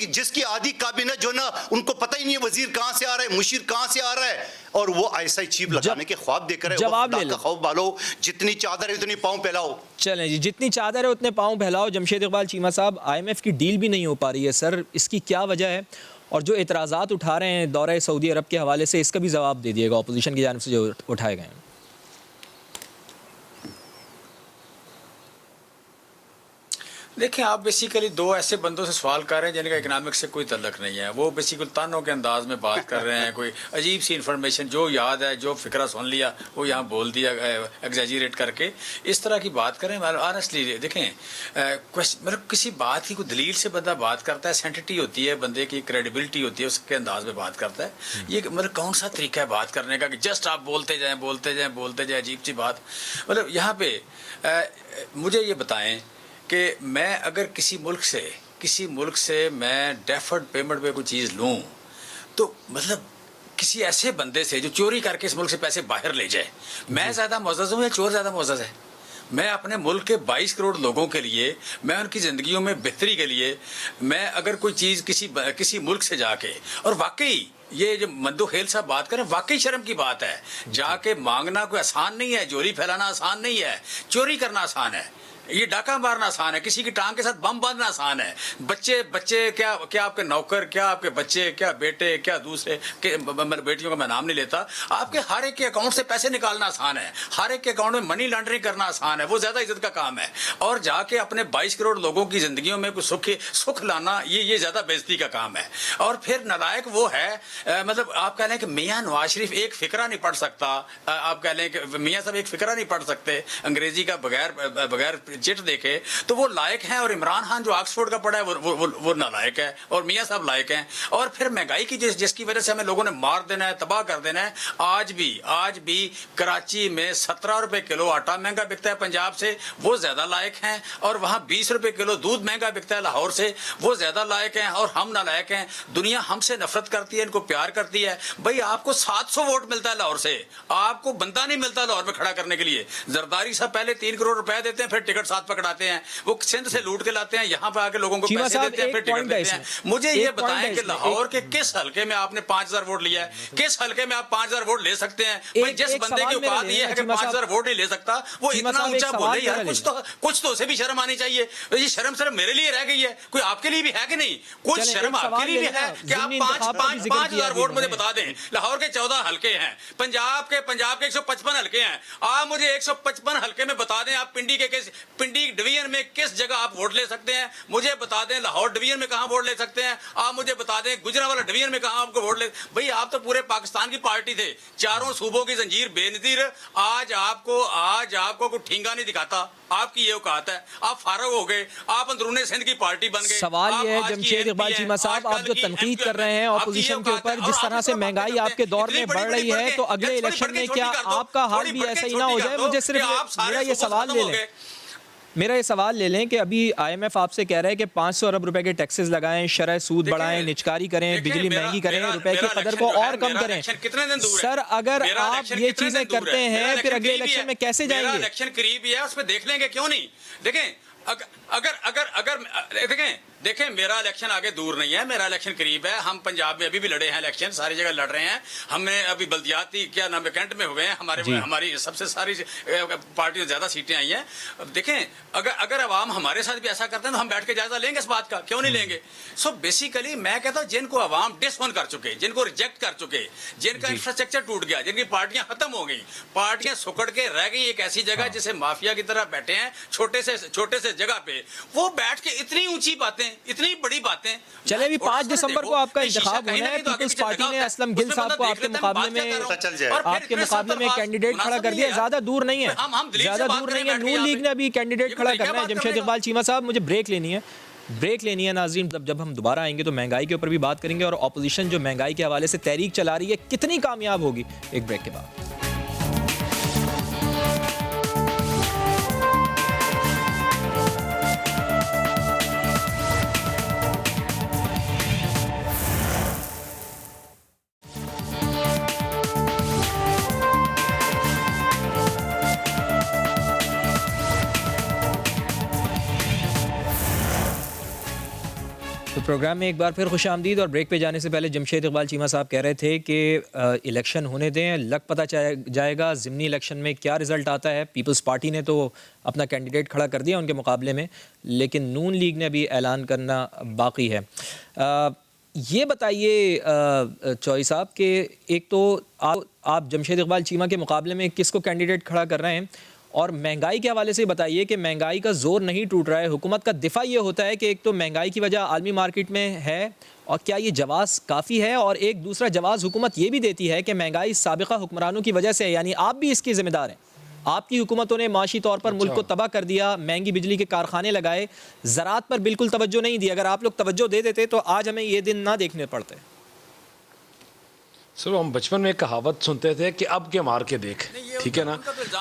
जिसकी आधी काबिना जो ना, उनको पता ही नहीं है वजीर कहां से आ रहा है, मुशीर कहां से आ रहा है, और वो ऐसा ही चीप लगाने के ख्वाब देकर है। जवाब ले लो, खौफ बालो, जितनी चादर है उतनी पाँव फैलाओ। चलें जी, जितनी चादर है उतने पाँव फैलाओ। जमशेद इकबाल चीमा साहब, IMF की डील भी नहीं हो पा रही है सर, इसकी क्या वजह है? और जो एतराज़ात उठा रहे हैं दौरे सऊदी अरब के हवाले से, इसका भी जवाब दे दिएगा अपोजिशन की जानिब से जो उठाए गए हैं। देखिए, आप बेसिकली दो ऐसे बंदों से सवाल कर रहे हैं जिनका इकोनॉमिक्स से कोई तल्लक नहीं है। वो बेसिकली तानों के अंदाज में बात कर रहे हैं, कोई अजीब सी इन्फॉर्मेशन जो याद है, जो फिक्रा सुन लिया वो यहाँ बोल दिया एग्जैजरेट करके, इस तरह की बात करें। ऑनेस्टली देखें, मतलब किसी बात की कोई दलील से बंदा बात करता है, सेंसिटिव होती है, बंदे की क्रेडिबिलिटी होती है, उसके अंदाज में बात करता है। ये मतलब कौन सा तरीका है बात करने का कि जस्ट आप बोलते जाएँ, अजीब सी बात। मतलब यहाँ पे मुझे ये बताएं कि मैं अगर किसी मुल्क से मैं डेफर्ड पेमेंट पे कोई चीज़ लूँ, तो मतलब किसी ऐसे बंदे से जो चोरी करके इस मुल्क से पैसे बाहर ले जाए, मैं ज़्यादा मुअज़्ज़ज़ हूँ या चोर ज़्यादा मुअज़्ज़ज़ है? मैं अपने मुल्क के 22 करोड़ लोगों के लिए, मैं उनकी ज़िंदगियों में बेहतरी के लिए, मैं अगर कोई चीज़ किसी मुल्क से जाके, और वाकई ये जो मंदो खेल साहब बात करें, वाकई शर्म की बात है, जाके मांगना कोई आसान नहीं है, झोली फैलाना आसान नहीं है, चोरी करना आसान है, ये डाका मारना आसान है, किसी की टांग के साथ बम बांधना आसान है। बच्चे क्या आपके नौकर, क्या आपके बच्चे, क्या बेटे, क्या दूसरे के बेटियों का मैं नाम नहीं लेता, आपके हर एक के अकाउंट से पैसे निकालना आसान है, हर एक के अकाउंट में मनी लॉन्ड्रिंग करना आसान है, वो ज्यादा इज्जत का काम है। और जाके अपने 22 करोड़ लोगों की जिंदगियों में कुछ सुख लाना, ये ज्यादा बेइज्जती का काम है। और फिर नालायक वो है, मतलब आप कह लें कि मियाँ नवाज शरीफ एक फिक्रा नहीं पढ़ सकता, आप कह लें कि मियाँ साहब एक फिक्रा नहीं पढ़ सकते अंग्रेजी का बगैर चिट देखे, तो वो लायक हैं। और इमरान खान जो ऑक्सफोर्ड का पढ़ा है वो नालायक है, और मियाँ साहब लायक हैं। और फिर महंगाई की जिसकी वजह से हमें लोगों ने मार देना है, तबाह कर देना है। आज भी कराची में 17 रुपए किलो आटा महंगा बिकता है पंजाब से, वो ज्यादा लायक हैं। और वहाँ 20 रुपए किलो दूध महंगा बिकता है लाहौर से, वो ज्यादा लायक हैं। और हम नालायक हैं। दुनिया हमसे नफरत करती है, इनको प्यार करती है। भाई आपको 700 वोट मिलता है लाहौर से, आपको बंदा नहीं मिलता लाहौर में खड़ा करने के लिए। जरदारी साहब पहले 3 करोड़ रुपए देते हैं, फिर टिकट साथ पकड़ाते हैं, वो सिंध से लूट के लाते हैं, यहाँ पे आके लोगों को पैसे देते हैं, फिर टिकट देते हैं। मुझे ये बताएं कि लाहौर के किस हल्के में आपने 5000 वोट लिया है, किस हल्के में आप 5000 वोट ले सकते हैं? भाई जिस बंदे की औकात ये है कि 5000 वोट नहीं ले सकता, वो इतना ऊंचा बोले यार, कुछ तो उसे भी शर्म आनी चाहिए। ये शर्म सिर्फ मेरे लिए रह गई है, कोई आपके लिए भी है कि नहीं? कुछ शर्म आपके लिए भी है कि आप 5000 वोट मुझे बता दें। लाहौर के 14 हल्के हैं, पंजाब के 155 हल्के हैं। आप मुझे 155 हल्के में बता दें, आप पिंडी डिवीजन में किस जगह आप वोट ले सकते हैं? मुझे बता दें लाहौर डिवीजन में कहां वोट ले सकते हैं? आप मुझे बता दें गुजरांवाला डिवीजन में कहां आपको वोट ले। भाई आप तो पूरे पाकिस्तान की पार्टी थे, चारों सूबों की जंजीर बेनजीर। आज आपको कोई ठींगा नहीं दिखाता, आपकी ये औकात है। आप फारग हो गए, आप अंदरूनी सिंध की पार्टी बन गए। सवाल ये है जमशेद इकबाल चीमा साहब, आप जो तनकीद कर रहे हैं ऑपोजिशन के ऊपर, जिस तरह से महंगाई आपके दौर में बढ़ रही है, तो अगले इलेक्शन में क्या आपका हाल भी ऐसा ही ना हो जाए? मुझे सिर्फ मेरा ये सवाल ले लें कि अभी IMF आपसे कह रहा है कि 500 अरब रुपए के टैक्सेस लगाएं, शरह सूद बढ़ाएं, निचकारी करें, बिजली महंगी करें, रुपए की कदर को और कम करें। सर अगर आप ये चीजें करते हैं, फिर अगले इलेक्शन में कैसे जाएंगे? इलेक्शन करीब है, उस पर देख लेंगे, क्यों नहीं? देखें देखें मेरा इलेक्शन आगे दूर नहीं है, मेरा इलेक्शन करीब है। हम पंजाब में अभी भी लड़े हैं इलेक्शन, सारी जगह लड़ रहे हैं। हमने अभी बल्दियाती क्या नाम है कैंट में हुए हैं, हमारी सबसे सारी पार्टी में ज्यादा सीटें आई हैं। देखें अगर अवाम हमारे साथ भी ऐसा करते हैं तो हम बैठ के जायजा लेंगे इस बात का, क्यों नहीं लेंगे? सो बेसिकली मैं कहता हूँ जिनको अवाम डिसऑन कर चुके, जिनको रिजेक्ट कर चुके, जिनका इंफ्रास्ट्रक्चर टूट गया, जिनकी पार्टियां खत्म हो गई, पार्टियां सुकड़ के रह गई एक ऐसी जगह जिसे माफिया की तरह बैठे हैं छोटे से जगह पे, वो बैठ के इतनी ऊंची बातें, इतनी बड़ी बातें। चले भी 5 दिसंबर को आपका इंतखाब होना है, पीपल्स पार्टी ने असलम गिल साहब को आपके मुकाबले में कैंडिडेट खड़ा कर दिया। ज्यादा दूर नहीं है, नून लीग ने अभी कैंडिडेट खड़ा करना है। जमशेद इकबाल चीमा साहब, मुझे ब्रेक लेनी है नाज़रीन। जब हम दोबारा आएंगे तो महंगाई के ऊपर भी बात करेंगे, और ऑपोजिशन जो महंगाई के हवाले से तहरीक चला रही है कितनी कामयाब होगी, एक ब्रेक के बाद। तो प्रोग्राम में एक बार फिर खुश आमदीद। और ब्रेक पे जाने से पहले जमशेद इकबाल चीमा साहब कह रहे थे कि इलेक्शन होने दें, लग पता जाएगा ज़िमनी इलेक्शन में क्या रिज़ल्ट आता है। पीपल्स पार्टी ने तो अपना कैंडिडेट खड़ा कर दिया उनके मुकाबले में, लेकिन नून लीग ने अभी ऐलान करना बाकी है। ये बताइए चौई साहब कि एक तो आप जमशेद इकबाल चीमा के मुकाबले में किसको कैंडिडेट खड़ा कर रहे हैं, और महंगाई के हवाले से बताइए कि महंगाई का जोर नहीं टूट रहा है, हुकूमत का दिफा ये होता है कि एक तो महंगाई की वजह आलमी मार्केट में है, और क्या ये जवाज़ काफ़ी है, और एक दूसरा जवाज़ हुकूमत ये भी देती है कि महंगाई साबिक़ा हुक्मरानों की वजह से है, यानी आप भी इसके ज़िम्मेदार हैं। आपकी हुकूमतों ने माशी तौर पर मुल्क को तबाह कर दिया, महंगी बिजली के कारखाने लगाए, ज़राअत पर बिल्कुल तवज्जो नहीं दी। अगर आप लोग तवज्जो दे देते तो आज हमें ये दिन ना देखने पड़ते। सर हम बचपन में एक कहावत सुनते थे कि अब के मार के देख, ठीक है ना,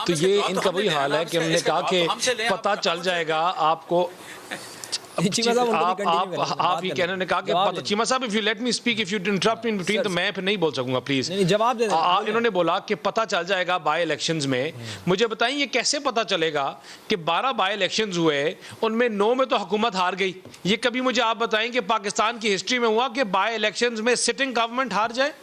तो ये इनका वही हाल है कि हमने कहा कि पता चल जाएगा आपको। आप ये कहने ने कहा कि पता, चीमा साहब if you let me speak, if you interrupt in between तो मैं फिर नहीं बोल सकूंगा, प्लीज जवाब दे। इन्होंने बोला कि पता चल जाएगा बाय इलेक्शंस में। मुझे बताएं ये कैसे पता चलेगा कि 12 बाय इलेक्शंस हुए, उनमें 9 में तो हुकूमत हार गई। ये कभी मुझे आप बताएं कि पाकिस्तान की हिस्ट्री में हुआ कि बाय इलेक्शंस में सिटिंग गवर्नमेंट हार जाए?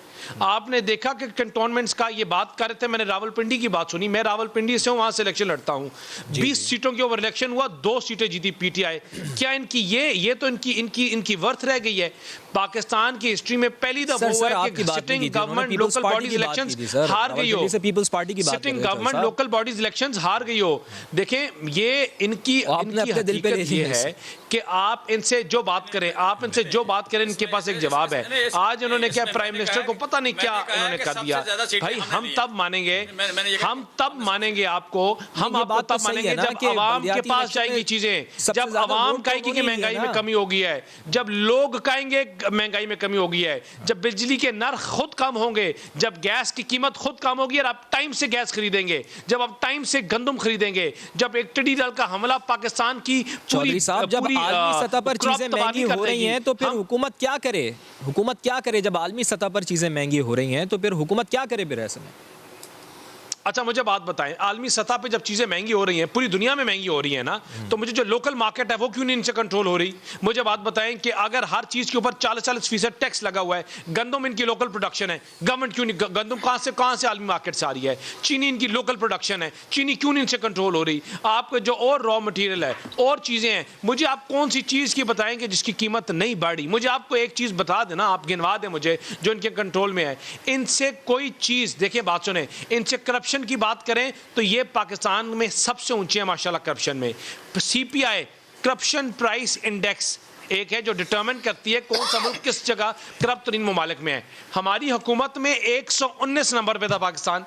आपने देखा कि कंटोनमेंट्स का ये बात कर रहे थे, मैंने रावलपिंडी की बात सुनी, मैं रावलपिंडी से हूं, वहां से इलेक्शन लड़ता हूं, 20 सीटों के ओवर इलेक्शन हुआ, 2 सीटें जीती पीटीआई। क्या इनकी ये तो इनकी वर्थ रह गई है? पाकिस्तान की हिस्ट्री में पहली दफा हुआ है कि sitting government local bodies elections हार गई हो, पीपल्स पार्टी की बात sitting government local bodies elections हार गई हो। देखें ये इनकी हकीकत ये है कि आप इनसे जो बात करें, इनके पास एक जवाब है। आज उन्होंने क्या प्राइम मिनिस्टर को पता नहीं क्या उन्होंने कर दिया। भाई हम तब मानेंगे आपको, हम आपको तब मानेंगे जब अवाम के पास जाएंगी चीजें, जब अवाम कहेगी कि महंगाई में कमी हो गई है, जब लोग कहेंगे महंगाई में कमी हो गई है, जब बिजली के नर्ख खुद कम होंगे, जब गैस की कीमत खुद कम होगी और आप टाइम से गैस खरीदेंगे, जब आप टाइम से गंदम खरीदेंगे, जब एक टिड्डी दल का हमला पाकिस्तान की पूरी आलमी सतह पर चीजें महंगी हो रही हैं तो फिर हुकूमत क्या करे? जब आलमी सतह पर चीजें महंगी हो रही हैं तो फिर हुकूमत क्या करे फिर ऐसे में? अच्छा मुझे बात बताएं, आलमी सतह पे जब चीज़ें महंगी हो रही हैं, पूरी दुनिया में महंगी हो रही है ना, तो मुझे जो लोकल मार्केट है वो क्यों नहीं इनसे कंट्रोल हो रही? मुझे बात बताएं कि अगर हर चीज़ के ऊपर 40% टैक्स लगा हुआ है, गंदम इनकी लोकल प्रोडक्शन है, गवर्नमेंट क्यों नहीं, गंदम कहाँ से आलमी मार्केट से आ रही है? चीनी इनकी लोकल प्रोडक्शन है, चीनी क्यों नहीं इनसे कंट्रोल हो रही? आपके जो और रॉ मटीरियल है और चीज़ें हैं, मुझे आप कौन सी चीज़ की बताएंगे जिसकी कीमत नहीं बढ़ी? मुझे आपको एक चीज़ बता देना, आप गिनवा दें मुझे जो इनके कंट्रोल में है। इनसे कोई चीज़, देखिए बात सुने, इनसे करप्शन की बात करें तो ये पाकिस्तान में सबसे ऊंचे हैं माशाल्लाह करप्शन में। सीपीआई करप्शन प्राइस इंडेक्स एक है जो डिटरमिन करती है कौन सा मुल्क किस जगह करप्ट तरीन ममालिक में है। हमारी हुकूमत में 119 नंबर पे था पाकिस्तान,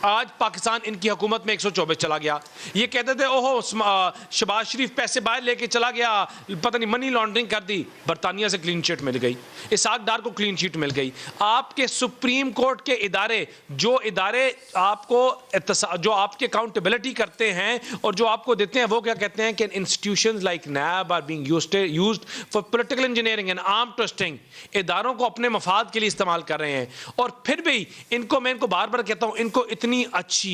आज पाकिस्तान इनकी हुकूमत में 124 चला गया। ये कहते थे ओहो शहबाज शरीफ पैसे बाहर लेके चला गया, पता नहीं मनी लॉन्ड्रिंग कर दी, बरतानिया से क्लीन शीट मिल गई, इसाक डार को क्लीन शीट मिल गई। आपके सुप्रीम कोर्ट के इदारे जो आपके अकाउंटेबिलिटी करते हैं और जो आपको देते हैं, वो क्या कहते हैं कि institutions like NAB are being used for political engineering and arm twisting. इदारों को अपने मफाद के लिए इस्तेमाल कर रहे हैं। और फिर भी मैं इनको बार बार कहता हूं, इनको इतनी अच्छी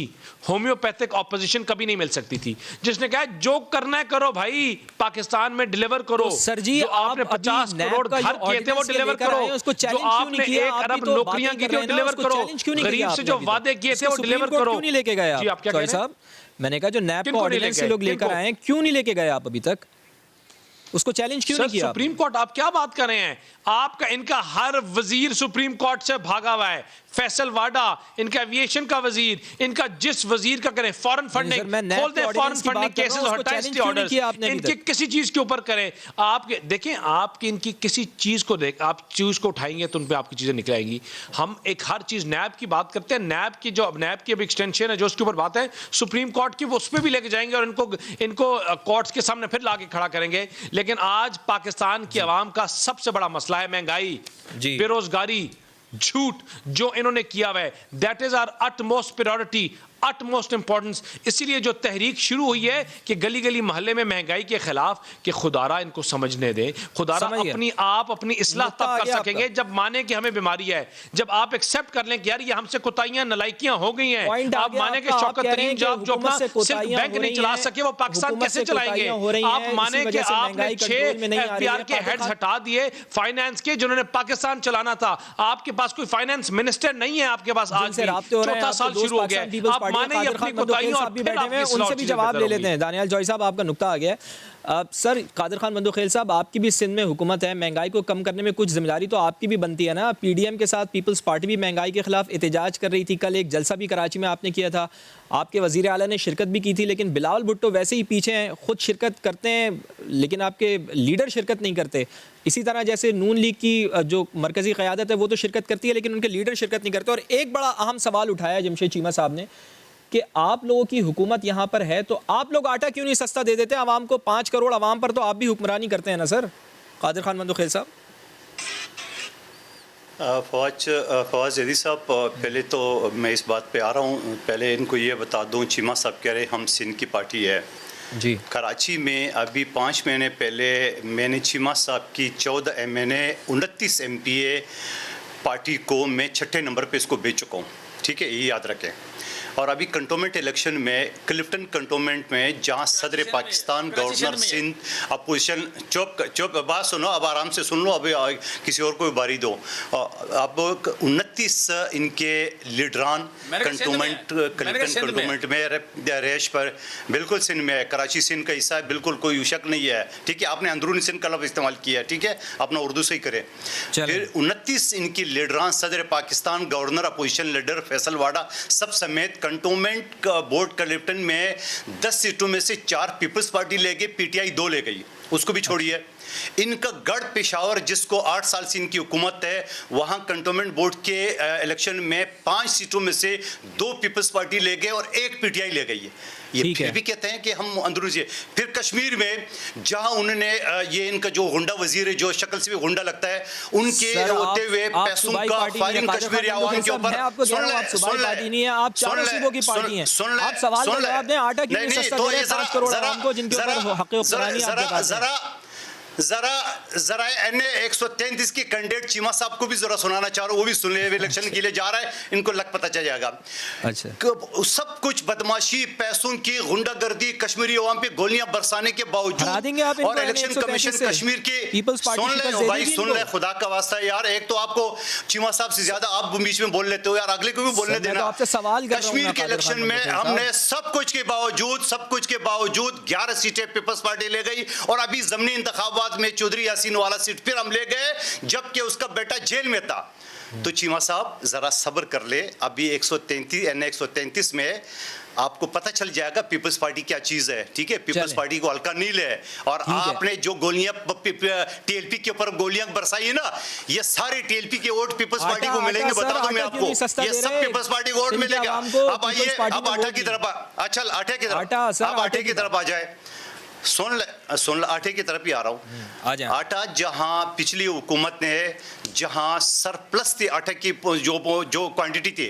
होम्योपैथिक ऑपोजिशन कभी नहीं मिल सकती थी, जिसने कहा जो करना है करो भाई, पाकिस्तान में डिलीवर करो। सर जी, जो आपने 50 करोड़ घर किए थे वो डिलीवर करो, जो आपने 1 अरब नौकरियां की थी वो डिलीवर करो, गरीब से जो वादे किए थे वो डिलीवर करो। क्यों नहीं लेके गए आप? जी आप क्या कह रहे हैं साहब, मैंने कहा जो नैब का ऑर्डिनेंस लोग लेकर आए, क्यों नहीं लेके गए आप अभी तक? उसको चैलेंज क्यों नहीं किया? सुप्रीम कोर्ट, आप क्या बात कर रहे हैं? इनका हर वजीर सुप्रीम कोर्ट से भागा हुआ है। फैसल वाडा इनका एविएशन का वजीर, इनका जिस वजीर का करें फॉरेन फंडिंग, खोल दे फॉरेन फंडिंग केसेस और हटाए ऑर्डर्स, इनके किसी चीज के ऊपर करें। आपके देखें, आपकी इनकी किसी चीज को आप चीज को उठाएंगे तो उन पे आपकी चीजें निकल आएंगी। हम एक हर चीज नैब की बात करते हैं, नैब की अब एक्सटेंशन है जो उसके ऊपर बात है सुप्रीम कोर्ट की, वो उस पर भी लेके जाएंगे और इनको कोर्ट्स के सामने फिर लाके खड़ा करेंगे। लेकिन आज पाकिस्तान की आवाम का सबसे बड़ा मसला है महंगाई, बेरोजगारी, झूठ जो इन्होंने किया हुआ है। That is our utmost priority, utmost importance. इसीलिए जो तहरीक शुरू हुई है कि गली गली मोहल्ले में महंगाई के खिलाफ, कि खुदारा इनको समझने दें, खुदारा अपनी इस्लाह तब कर सकेंगे जब माने कि हमें बीमारी है, जब आप एक्सेप्ट कर लें कि यार ये हमसे कोताहियां नलायकियां हो गई हैं, आप माने कि शौकत तरीन जब जो अपना सिर्फ बैंक नहीं चला सके वो पाकिस्तान कैसे चलाएंगे? आप माने कि आपने 6 एफबीआर के हेड्स हटा दिए फाइनेंस के, जिन्होंने पाकिस्तान चलाना था। आपके पास कोई फाइनेंस मिनिस्टर नहीं है, आपके पास आज भी 4था साल शुरू हो गया है। आप पार्टी माने कादिर खान बंदूखेल साहब भी बैठे हुए हैं, उनसे भी जवाब ले लेते हैं। दानियाल जॉय साहब, आपका नुक्ता आ गया है। सर, कादिर खान बंदूखेल साहब, आपकी भी सिंध में हुकूमत है, महंगाई को कम करने में कुछ जिम्मेदारी तो आपकी भी बनती है ना। पीडीएम के साथ पीपल्स पार्टी भी महंगाई के खिलाफ एहतजाज कर रही थी, कल एक जलसा भी कराची में आपने किया था, आपके वज़ीर आला ने शिरकत भी की थी, लेकिन बिलावल भुट्टो वैसे ही पीछे हैं, खुद शिरकत करते हैं लेकिन आपके लीडर शिरकत नहीं करते। इसी तरह जैसे नून लीग की जो मरकज़ी क़यादत है वो तो शिरकत करती है लेकिन उनके लीडर शिरकत नहीं करते। और एक बड़ा अहम सवाल उठाया जमशेद चीमा साहब ने कि आप लोगों की हुकूमत यहाँ पर है तो आप लोग आटा क्यों नहीं सस्ता दे देते आवाम को? 5 करोड़ आवाम पर तो आप भी हुक्मरानी करते हैं ना सर, कादिर खान बंदूखेल साहब। फवाद जैदी साहब, पहले तो मैं इस बात पे आ रहा हूँ, पहले इनको ये बता दूँ, चीमा साहब कह रहे हम सिंध की पार्टी है जी। कराची में अभी 5 महीने पहले मैंने चीमा साहब की 14 MNA 29 MPA पार्टी को मैं 6ठे नंबर पे इसको बेच चुका हूँ, ठीक है, ये याद रखें। और अभी कंटोनमेंट इलेक्शन में क्लिफ्टन कंटोनमेंट में जहां सदर पाकिस्तान गवर्नर सिंध अपोजिशन चुप बात सुनो, अब आराम से सुन लो, अभी किसी और को बारी दो। अब 29 इनके लीडरान कंटोनमेंट क्लिफ्टन कंटोनमेंट में रैश पर बिल्कुल सिंध में है, कराची सिंध का हिस्सा है, बिल्कुल कोई शक नहीं है, ठीक है। आपने अंदरूनी सिंध का लफ्ज़ इस्तेमाल किया है, ठीक है, अपना उर्दू से ही करें। फिर 29 इनकी लीडरान सदर Pakistan governor opposition leader Faisal Vawda सब समेत कंटोनमेंट का बोर्ड क्लिफ्टन में 10 सीटों में से 4 पीपल्स पार्टी ले गई, PTI 2 ले गई, उसको भी छोड़िए। इनका गढ़ पेशावर जिसको 8 साल से इनकी हुकूमत है, वहाँ कंटोनमेंट बोर्ड के इलेक्शन में 5 सीटों में से 2 पीपल्स पार्टी ले गए और 1 PTI ले गई है। ये फिर भी कहते हैं कि हम अंदरूनी से। फिर कश्मीर में जहां उन्होंने ये इनका जो गुंडा वजीर है, जो शक्ल से भी गुंडा लगता है, उनके होते हुए पैसों का फायरिंग कश्मीरी आवाम के ऊपर। सुन ले, सुन ले, आप चारों सूबों की पार्टी हैं, आप सवाल का जवाब दें, आटा क्यों नहीं सस्ता दे रहे 5 करोड़ आवाम को जिनके ऊपर हक़ हुक्मरानी आपके पास है? जरा NA 133 के कैंडिडेट चीमा साहब को भी जरा सुनाना चाह रहा हूँ, वो भी सुन ले, इलेक्शन के लिए जा रहा है, इनको लग पता चल जाएगा। अच्छा, सब कुछ बदमाशी, पैसों की गुंडागर्दी, कश्मीरी अवाम पे गोलियां बरसाने के बावजूद और इलेक्शन कमीशन कश्मीर की सुन ले भाई, सुन ले, खुदा का वास्ता यार, एक तो आपको चीमा साहब से ज्यादा आप बीच में बोल लेते हो यार, अगले को भी बोलने देना। कश्मीर के इलेक्शन में हमने सब कुछ के बावजूद 11 सीटें पीपल्स पार्टी ले गई और अभी ज़मीनी इंतखाबात में चौधरी यासीन वाला सीट फिर हम ले गए, जबकि उसका बेटा जेल में था। तो चीमा साहब जरा सब्र कर ले, अभी 133 133 में आपको पता चल जाएगा पीपल्स पार्टी क्या चीज है, ठीक है। पीपल्स पार्टी को हल्का नहीं ले, और आपने जो गोलियां TLP के ऊपर गोलियां बरसाई है ना, ये सारे TLP के वोट पीपल्स पार्टी को मिलेंगे, बता दूं मैं आपको, ये सब पीपल्स पार्टी को वोट मिलेगा। अब आइए, अब आटा की तरफ, अच्छा आटे की तरफ, अब आटे की तरफ आ जाए। सुन ले, आटे की तरफ ही आ रहा हूँ। आटा जहाँ पिछली हुकूमत ने जहाँ सरप्लस थी आटे की जो क्वांटिटी थी,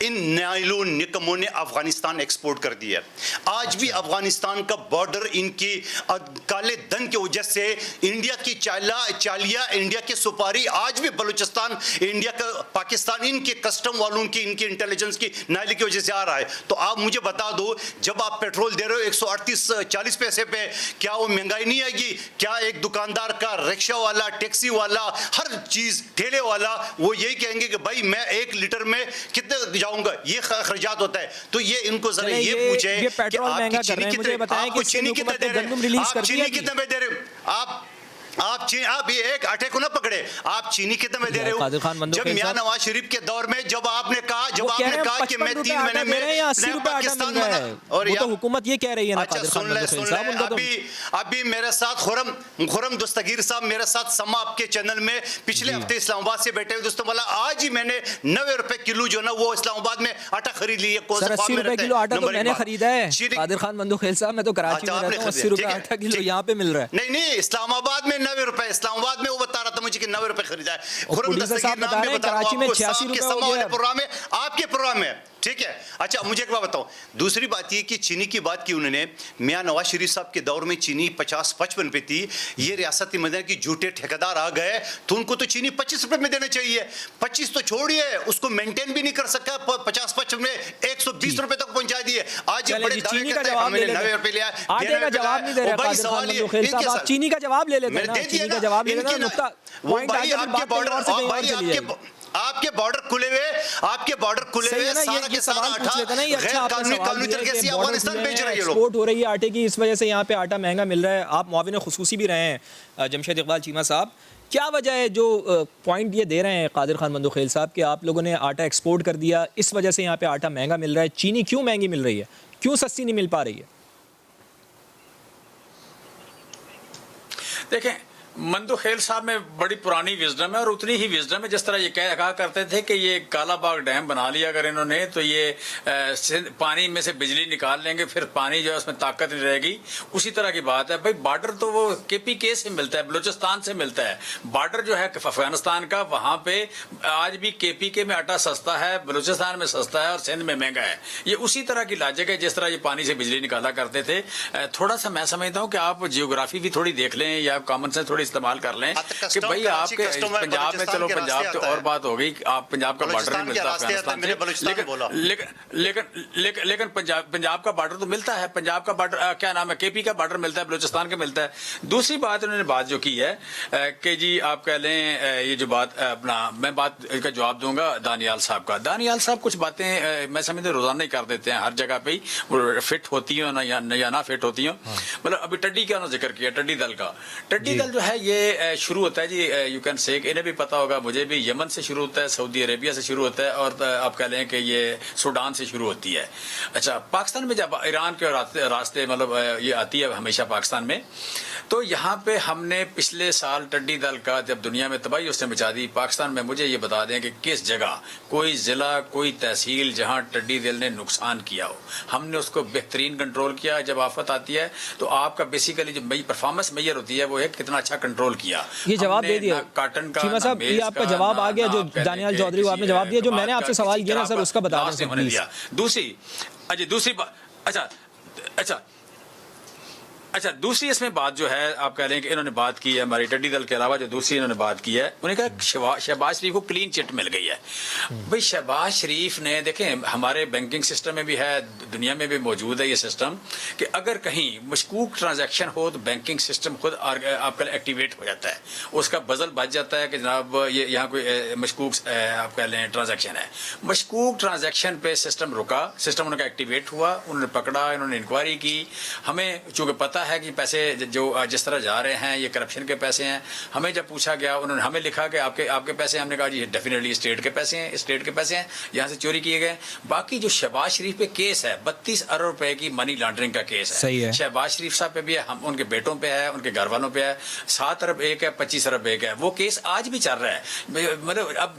इन नाइलो निकमों ने अफगानिस्तान एक्सपोर्ट कर दिया। आज भी अफगानिस्तान का बॉर्डर इनकी काले धन की वजह से, इंडिया की चालिया, इंडिया की सुपारी, आज भी बलूचिस्तान, इंडिया का पाकिस्तान, इनके कस्टम वालों की, इनकी इंटेलिजेंस की नाइली की वजह से आ रहा है। तो आप मुझे बता दो, जब आप पेट्रोल दे रहे हो 138-40 पैसे पे, क्या वो महंगाई नहीं आएगी? क्या एक दुकानदार का, रिक्शा वाला, टैक्सी वाला, हर चीज ठेले वाला, वो यही कहेंगे कि भाई मैं 1 लीटर में कितने जाऊंगा, ये खर्चात होता है। तो ये इनको जरा ये पूछे कि आपकी चीनी कितने दे रहे हैं, आप चीनी कितने में दे रहे हो, आप ये एक आटे को ना पकड़े, आप चीनी कितने में दे रहे हो? जब मियां नवाज शरीफ के दौर में जब आपने कहा कि मैं 3 महीने में पाकिस्तान में, और तो हुकूमत ये कह रही है ना, अच्छा सुन ले, अभी मेरे साथ खुरम दस्तगीर साहब मेरे साथ समा आपके चैनल में पिछले हफ्ते इस्लामाबाद से बैठे हुए दोस्तों, बोला आज ही मैंने 90 रुपए किलो जो ना वो इस्लामाबाद में आटा खरीद लिया। 80 रुपए किलो आटा तो मैंने खरीदा है कादिर खान बंदूखेल साहब, मैं तो कराची में रहता हूं, 80 रुपए आटा किलो यहाँ पे मिल रहा है। नहीं, इस्लामाबाद में 90 रुपए, इस्लामाबाद में वो बता रहा था मुझे कि 90 रुपए खरीदा है। कराची में 86 रुपए हो गया। प्रोग्राम है, आपके प्रोग्राम में, ठीक है। अच्छा मुझे एक बात बताओ, दूसरी बात ये कि चीनी की बात की उन्होंने, मियां नवाज शरीफ साहब के दौर में चीनी 50-55 पे थी, ये रियासत मदीना की झूठे ठेकेदार आ गए तो उनको तो चीनी 25 रुपए में देना चाहिए। 25 तो छोड़िए, उसको मेंटेन भी नहीं कर सका, 50-55 में 120 रुपए तक पहुंचा दिए। आज बड़े दावे करते हैं हमने 90 रुपए लिया, आटे का जवाब नहीं दे रहे कादिर खान बंदूखेल साहब, आप चीनी का जवाब ले लेते हैं ना, चीनी का जवाब ले लेते हैं, नुक्ता पॉइंट आगे फिर बात कहीं और से कहीं और चली जाएगी। आपके बॉर्डर खुले हुए, आपके बॉर्डर खुले हुए, सारा के सारा आटा गैर कानूनी तरीके से अफगानिस्तान बेच रहे हैं लोग। एक्सपोर्ट हो रही है आटे की, इस वजह से यहाँ पे आटा महंगा मिल रहा है। आप मुआविन खुसूसी भी रहे हैं जमशेद इकबाल चीमा साहब, क्या वजह है जो पॉइंट ये दे रहे हैं कादिर खान मंदोखेल साहब कि आप लोगों ने आटा एक्सपोर्ट कर दिया, इस वजह से यहाँ पे आटा महंगा मिल रहा है? चीनी क्यों महंगी मिल रही है, क्यों सस्ती नहीं मिल पा रही है? देखें, मंदोखेल साहब में बड़ी पुरानी विजडम है और उतनी ही विजडम है जिस तरह ये कहा करते थे कि ये कालाबाग डैम बना लिया अगर इन्होंने तो ये पानी में से बिजली निकाल लेंगे, फिर पानी जो है उसमें ताकत नहीं रहेगी। उसी तरह की बात है भाई, बॉर्डर तो वो KPK से मिलता है, बलूचिस्तान से मिलता है। बॉर्डर जो है अफगानिस्तान का, वहां पे आज भी KPK में आटा सस्ता है, बलूचिस्तान में सस्ता है और सिंध में महंगा है। ये उसी तरह की लॉजिक है जिस तरह ये पानी से बिजली निकाला करते थे। थोड़ा सा मैं समझता हूँ कि आप जियोग्राफी भी थोड़ी देख लें या कॉमन सेंस थोड़ी इस्तेमाल कर लें कि भाई आपके पंजाब में, चलो पंजाब तो और बात हो गई, आप पंजाब का बॉर्डर नहीं मिलता अफगानिस्तान से, लेकिन पंजाब का बॉर्डर तो मिलता है। पंजाब का बॉर्डर क्या नाम है, KP का बॉर्डर मिलता है, बलूचिस्तान का मिलता है। दूसरी बात उन्होंने बात जो की है कि जी आप कह लें ये जो बात अपना, मैं बात का जवाब दूंगा दानियाल साहब का। दानियाल साहब कुछ बातें मैं समझते रोजाना ही कर देते हैं, हर जगह पे ही फिट होती हो या ना फिट होती हो। मतलब अभी टड्डी का उन्होंने जिक्र किया, टड्डी दल का। टड्डी दल जो है ये शुरू होता है जी, यू कैन से, इन्हें भी पता होगा, मुझे भी, यमन से शुरू होता है, सऊदी अरेबिया से शुरू होता है और आप कह लें कि ये सूडान से शुरू होती है। अच्छा, पाकिस्तान में जब ईरान के रास्ते मतलब ये आती है हमेशा पाकिस्तान में, तो यहाँ पे हमने पिछले साल टड्डी दल का जब दुनिया में तबाही उसने मचा दी, पाकिस्तान में मुझे ये बता दें कि किस जगह, कोई जिला, कोई तहसील जहाँ टड्डी दल ने नुकसान किया हो, हमने उसको बेहतरीन कंट्रोल किया। जब आफत आती है तो आपका बेसिकली जो परफॉर्मेंस मेजर होती है वो है कितना अच्छा कंट्रोल किया। ये जवाब दे दिया काटन का, चीमा साहब, ये आपका जवाब आ गया जो दानियाल चौधरी को आपने जवाब दिया, जो मैंने आपसे सवाल किया ना सर उसका बता दें। अच्छा, दूसरी इसमें बात जो है आप कह रहे हैं कि इन्होंने बात की है हमारी टड्डी दल के अलावा, जो दूसरी इन्होंने बात की है, उन्हें कहा शहबाज शरीफ को क्लीन चिट मिल गई है। भाई शहबाज शरीफ ने, देखें हमारे बैंकिंग सिस्टम में भी है, दुनिया में भी मौजूद है ये सिस्टम कि अगर कहीं मशकूक ट्रांजैक्शन हो तो बैंकिंग सिस्टम खुद आपका एक्टिवेट हो जाता है, उसका बजल बच जाता है कि जनाब ये यहाँ कोई मशकूक आप कह लें ट्रांजैक्शन है। मशकूक ट्रांजैक्शन पे सिस्टम रुका, सिस्टम उनका एक्टिवेट हुआ, उन्होंने पकड़ा, इन्होंने इंक्वायरी की। हमें चूँकि पता है कि पैसे जो जिस तरह जा रहे हैं ये करप्शन के पैसे हैं, हमें जब पूछा गया उन्होंने हमें लिखा कि आपके पैसे, हमने कहा जी डेफिनेटली स्टेट के पैसे हैं, स्टेट के पैसे हैं, यहाँ से चोरी किए गए। बाकी जो शहबाज शरीफ पे केस है 32 अरब रुपए की मनी लॉन्ड्रिंग का केस है, सही है। शहबाज शरीफ साहब पे भी है, हम उनके बेटों पे है, उनके घर वालों पे है, 7 अरब एक है, 25 अरब एक है, वो केस आज भी चल रहा है। मतलब अब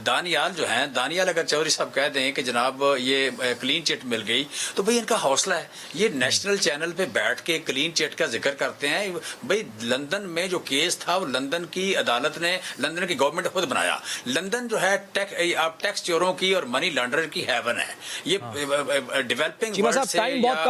दानियाल जो है, दानियाल अगर चौधरी साहब कह दें कि जनाब ये क्लीन चिट मिल गई तो भाई इनका हौसला है, ये नेशनल चैनल पे बैठ के क्लीन चिट का जिक्र करते हैं। भाई लंदन में जो केस था वो लंदन की अदालत ने, लंदन की गवर्नमेंट ने खुद बनाया। लंदन जो है टैक्स चोरों की और मनी लॉन्ड्रर की हेवन है। ये डेवलपिंग वर्ल्ड से टाइम बहुत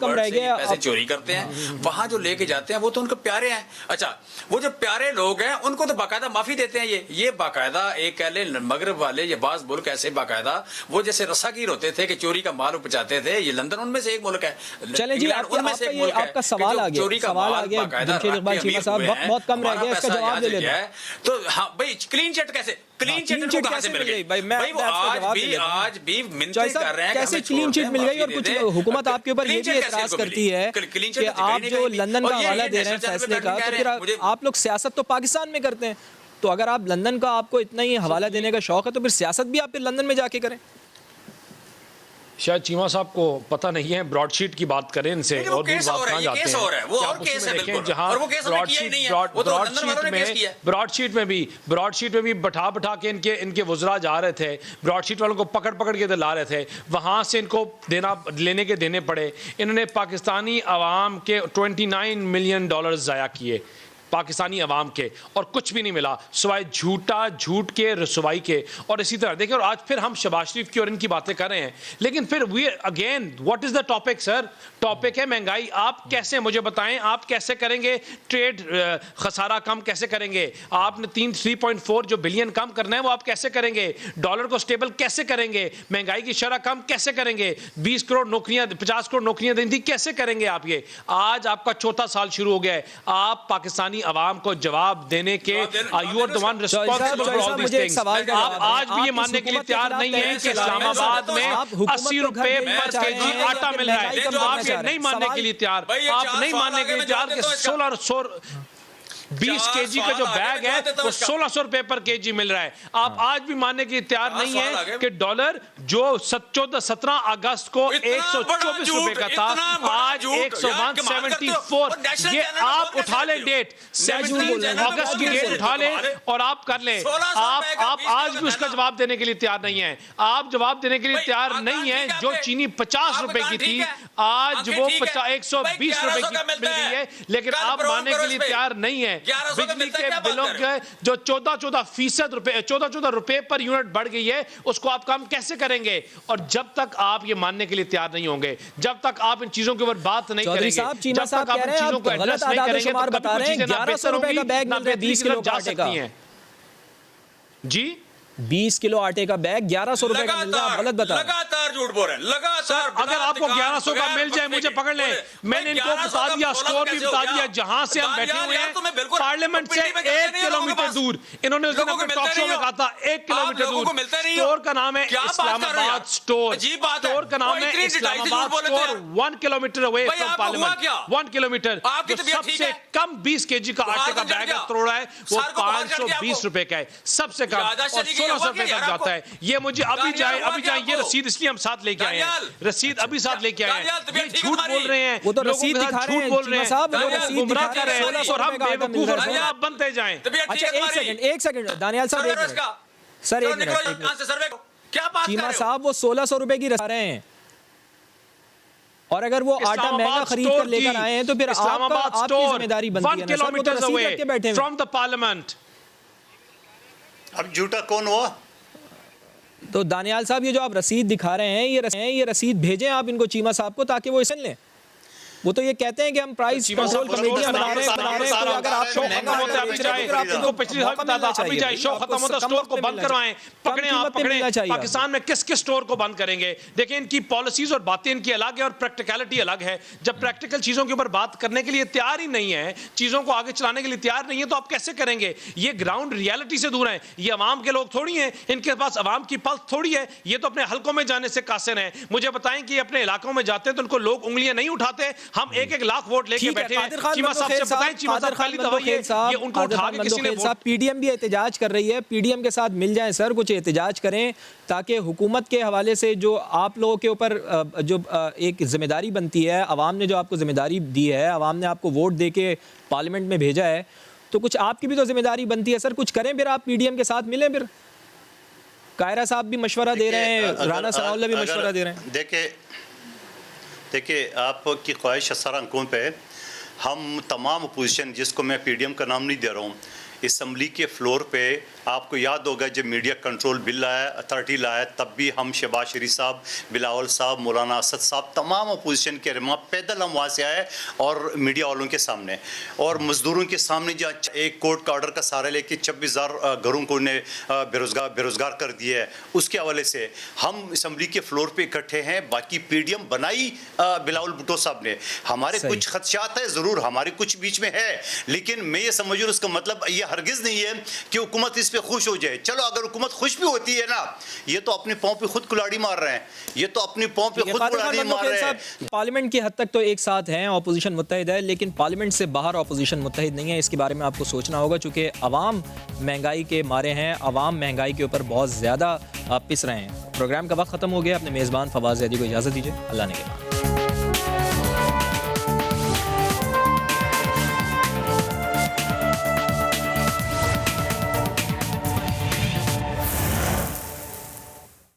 कम रह गया, पैसे चोरी करते हैं, वहां जो लेके जाते हैं वो तो उनको प्यारे हैं। अच्छा, वो जो प्यारे लोग हैं उनको तो बाकायदा माफी देते हैं। ये बाकायदा एक कह ले मगरब वाले, ये बाज मुल्क ऐसे बाकायदा वो जैसे रस्सागीर होते थे कि चोरी का माल उपजाते थे, ये लंदन उनमें से एक मुल्क है। चले जी, आपका सवाल आ गया जमशेद इकबाल चीमा साहब, बहुत कम रह गया, इसका जवाब दे लेते हैं। तो हाँ भाई, क्लीन चिट कैसे, क्लीन चिट कहाँ से मिल गई? भाई वो आज भी मिन्नतें कर रहे हैं कैसे क्लीन चिट मिल गई? और कुछ हुकूमत आपके ऊपर ये भी एतराज करती है कि आप जो लंदन का हवाला दे रहे हैं फैसले का, तो फिर आप लोग सियासत तो पाकिस्तान में करते हैं, तो अगर आप लंदन का आपको इतना ही हवाला देने का शौक है तो फिर सियासत भी आप फिर लंदन में जाके करें। शायद चीमा साहब को पता नहीं है, ब्रॉडशीट की बात करें इनसे और भी बात कहाँ जाते हैं, वो और केस है बिल्कुल, जहाँ और वो केस हमने किया ही नहीं है, वो तो लंदन वालों ने केस किया है। ब्रॉडशीट में भी बैठा के इनके वुज़रा जा रहे थे, ब्रॉडशीट वालों को पकड़ के ला रहे थे, वहाँ से इनको देने पड़े। इन्होंने पाकिस्तानी अवाम के $29 मिलियन ज़ाया किए, पाकिस्तानी अवाम के, और कुछ भी नहीं मिला सिवाय झूठ के, रसवाई के। और इसी तरह देखिए, और आज फिर हम शहबाज शरीफ की और इनकी बातें कर रहे हैं, लेकिन फिर we again what is the topic sir? Topic है महंगाई। आप कैसे, मुझे बताएं, आप कैसे करेंगे ट्रेड खसारा कम, कैसे करेंगे? आपने 3.4 जो बिलियन कम करना है वो आप कैसे करेंगे? डॉलर को स्टेबल कैसे करेंगे? महंगाई की शरह कम कैसे करेंगे? 20 करोड़ नौकरियां, 50 करोड़ नौकरियां देनी थी, कैसे करेंगे आप ये? आज आपका चौथा साल शुरू हो गया है, आप पाकिस्तानी पाकिस्तानी अवाम को जवाब देने के you are the one responsible for all this things. आप आज भी ये मानने के लिए तैयार नहीं है कि इस्लामाबाद में 80 रुपए पर केजी आटा मिल रहा है। आप ये नहीं मानने के लिए तैयार, आप नहीं मानने के लिए तैयार कि 20 केजी का जो बैग है वो 1600 रुपए पर केजी मिल रहा है। आप आज भी मानने के लिए तैयार नहीं है कि डॉलर जो 17 अगस्त को 124 रुपए का था आज 174। ये आप उठा लें डेट, 17 अगस्त की डेट उठा लें और आप कर लें। आप आज भी उसका जवाब देने के लिए तैयार नहीं है। आप जवाब देने के लिए तैयार नहीं है। जो चीनी 50 रुपए की थी आज वो 120 रुपए की मिल गई है, लेकिन आप मानने के लिए तैयार नहीं है। बिजली के बिलों के जो 14% रुपए 14 रुपए पर यूनिट बढ़ गई है, उसको आप कम कैसे करेंगे? और जब तक आप ये मानने के लिए तैयार नहीं होंगे, जब तक आप इन चीजों के ऊपर बात नहीं करेंगे, जब तक आप इन चीजों को एड्रेस नहीं करेंगे, तो कभी चीजें ना बेहतर होंगी ना बेहतरी की तरफ जा सकती हैं। जी 20 किलो आटे का बैग 1100 रुपए का मिल रहा है। गलत बता, लगातार झूठ बोल रहे हैं। लगातार अगर आपको 1100 का मिल जाए मुझे पकड़ लें। मैंने इनको बता दिया, स्टोर भी बता दिया जहां से हम बैठे हुए हैं, पार्लियामेंट से 1 किलोमीटर दूर। इन्होंने उस दिन अपने टॉक शो में कहा था 1 किलोमीटर दूर। स्टोर का नाम है इस्लामाबाद स्टोर। स्टोर का नाम है Islamabad store. 1 kilometre away from parliament, 1 kilometre. सबसे कम 20 केजी का आटे का बैग तोड़ा है वो 520 रुपए का है, सबसे कम, और 1600 रुपए तक जाता है। ये मुझे अभी जाए ये रसीद इसलिए हम साथ लेके आए हैं, रसीद अभी साथ लेके आए हैं। ये झूठ बोल रहे हैं, वो तो रसीद दिखा रहे हैं, झूठ बोल रहे हैं, गुमराह कर रहे हैं और हम बेवकूफ और गुमराह बनते जाएं। अच्छा एक सेकंड दानियाल साहब, एक मिनट सर, एक मिनट। चीमा साहब वो 1600 रुपए की रसा रहे हैं, और अगर वो आटा महंगा खरीद कर लेकर आए हैं तो फिर आपकी जिम्मेदारी बनती है ना सर, वो तो रसीद रख के बैठे हैं फ्रॉम द पार्लियामेंट। अब झूठा कौन हुआ? तो दानियाल साहब ये जो आप रसीद दिखा रहे हैं, ये रसीद भेजें आप इनको चीमा साहब को, ताकि वो इसे लें। वो तो ये कहते हैं कि हम प्राइस कंट्रोल कमेटियां बना रहे हैं, तो अगर आप शो महंगा होता है अभी जाए, इनको पिछली साल बता था अभी जाए, शो खत्म होता स्टोर को बंद करवाएं, पकड़े आप पकड़े। पाकिस्तान में किस किस स्टोर को बंद करेंगे? देखिए इनकी पॉलिसीज और बातें इनकी अलग है और प्रैक्टिकलिटी अलग है। जब प्रैक्टिकल चीजों के ऊपर बात करने के लिए तैयार ही नहीं है, चीजों को आगे चलाने के लिए तैयार नहीं है, तो आप कैसे करेंगे? ये ग्राउंड रियलिटी से दूर है, ये अवाम के लोग थोड़ी हैं, इनके पास अवाम की पल्स थोड़ी है। ये तो अपने हलकों में जाने से कासिर हैं। मुझे बताएं कि अपने इलाकों में जाते हैं तो उनको लोग उंगलियां नहीं उठाते। हम 1-1 लाख वोट लेके बैठे हैं। चीमा साहब से बताएं, चीमा साहब खाली दवाई है, ये उनको उठा के किसी ने वोट। पीडीएम भी एहतजाज कर रही है, पीडीएम के साथ मिल जाएं सर, कुछ एहतजाज करें, ताकि हुकूमत के हवाले से जो आप लोगों के ऊपर जो एक जिम्मेदारी बनती है, अवाम ने जो आपको जिम्मेदारी दी है, अवाम ने आपको वोट दे के पार्लियामेंट में भेजा है, तो कुछ आपकी भी तो जिम्मेदारी बनती है सर, कुछ करें। फिर आप पीडीएम के साथ मिलें, फिर कायरा साहब भी मशवरा दे रहे हैं, राना सनाउल्ला भी मशवरा दे रहे हैं। देखिए आपकी ख्वाहिश असर अंकों पे हम तमाम अपोजिशन, जिसको मैं पीडीएम का नाम नहीं दे रहा हूँ, असम्बली के फ्लोर पे आपको याद होगा जब मीडिया कंट्रोल बिल आया, अथॉरिटी लाया, तब भी हम शहबाज शरीफ साहब, बिलावल साहब, मौलाना असद साहब, तमाम अपोजिशन के रहनुमा पैदल हम वहाँ से आए और मीडिया वालों के सामने और मजदूरों के सामने जहाँ एक कोर्ट का ऑर्डर का सहारा लेके 26,000 घरों को उन्हें बेरोजगार कर दिया है, उसके हवाले से हम असम्बली के फ्लोर पर इकट्ठे हैं। बाकी पीडीएम बनाई बिलावल भुट्टो साहब ने, हमारे कुछ खदशात है ज़रूर, हमारे कुछ बीच में है, लेकिन मैं ये समझ रहा उसका मतलब ये हरगिज़ नहीं है कि हुकूमत इस पे खुश हो जाए। चलो अगर हुकूमत खुश भी होती है ना, ये तो अपने पांव पे खुद कुल्हाड़ी मार रहे हैं, ये तो अपने पांव पे खुद कुल्हाड़ी मार रहे हैं। पार्लियामेंट की हद तक तो एक साथ हैं, ऑपोजिशन मुत्तहिद है, लेकिन पार्लियामेंट से बाहर ऑपोजिशन मुत्तहिद नहीं है। इसके बारे में आपको सोचना होगा, चूंकि अवाम महंगाई के मारे हैं, अवाम महंगाई के ऊपर बहुत ज़्यादा पिस रहे हैं। प्रोग्राम का वक्त ख़त्म हो गया। अपने मेज़बान फवाज़ ज़ैदी को इजाज़त दीजिए। अल्लाह ने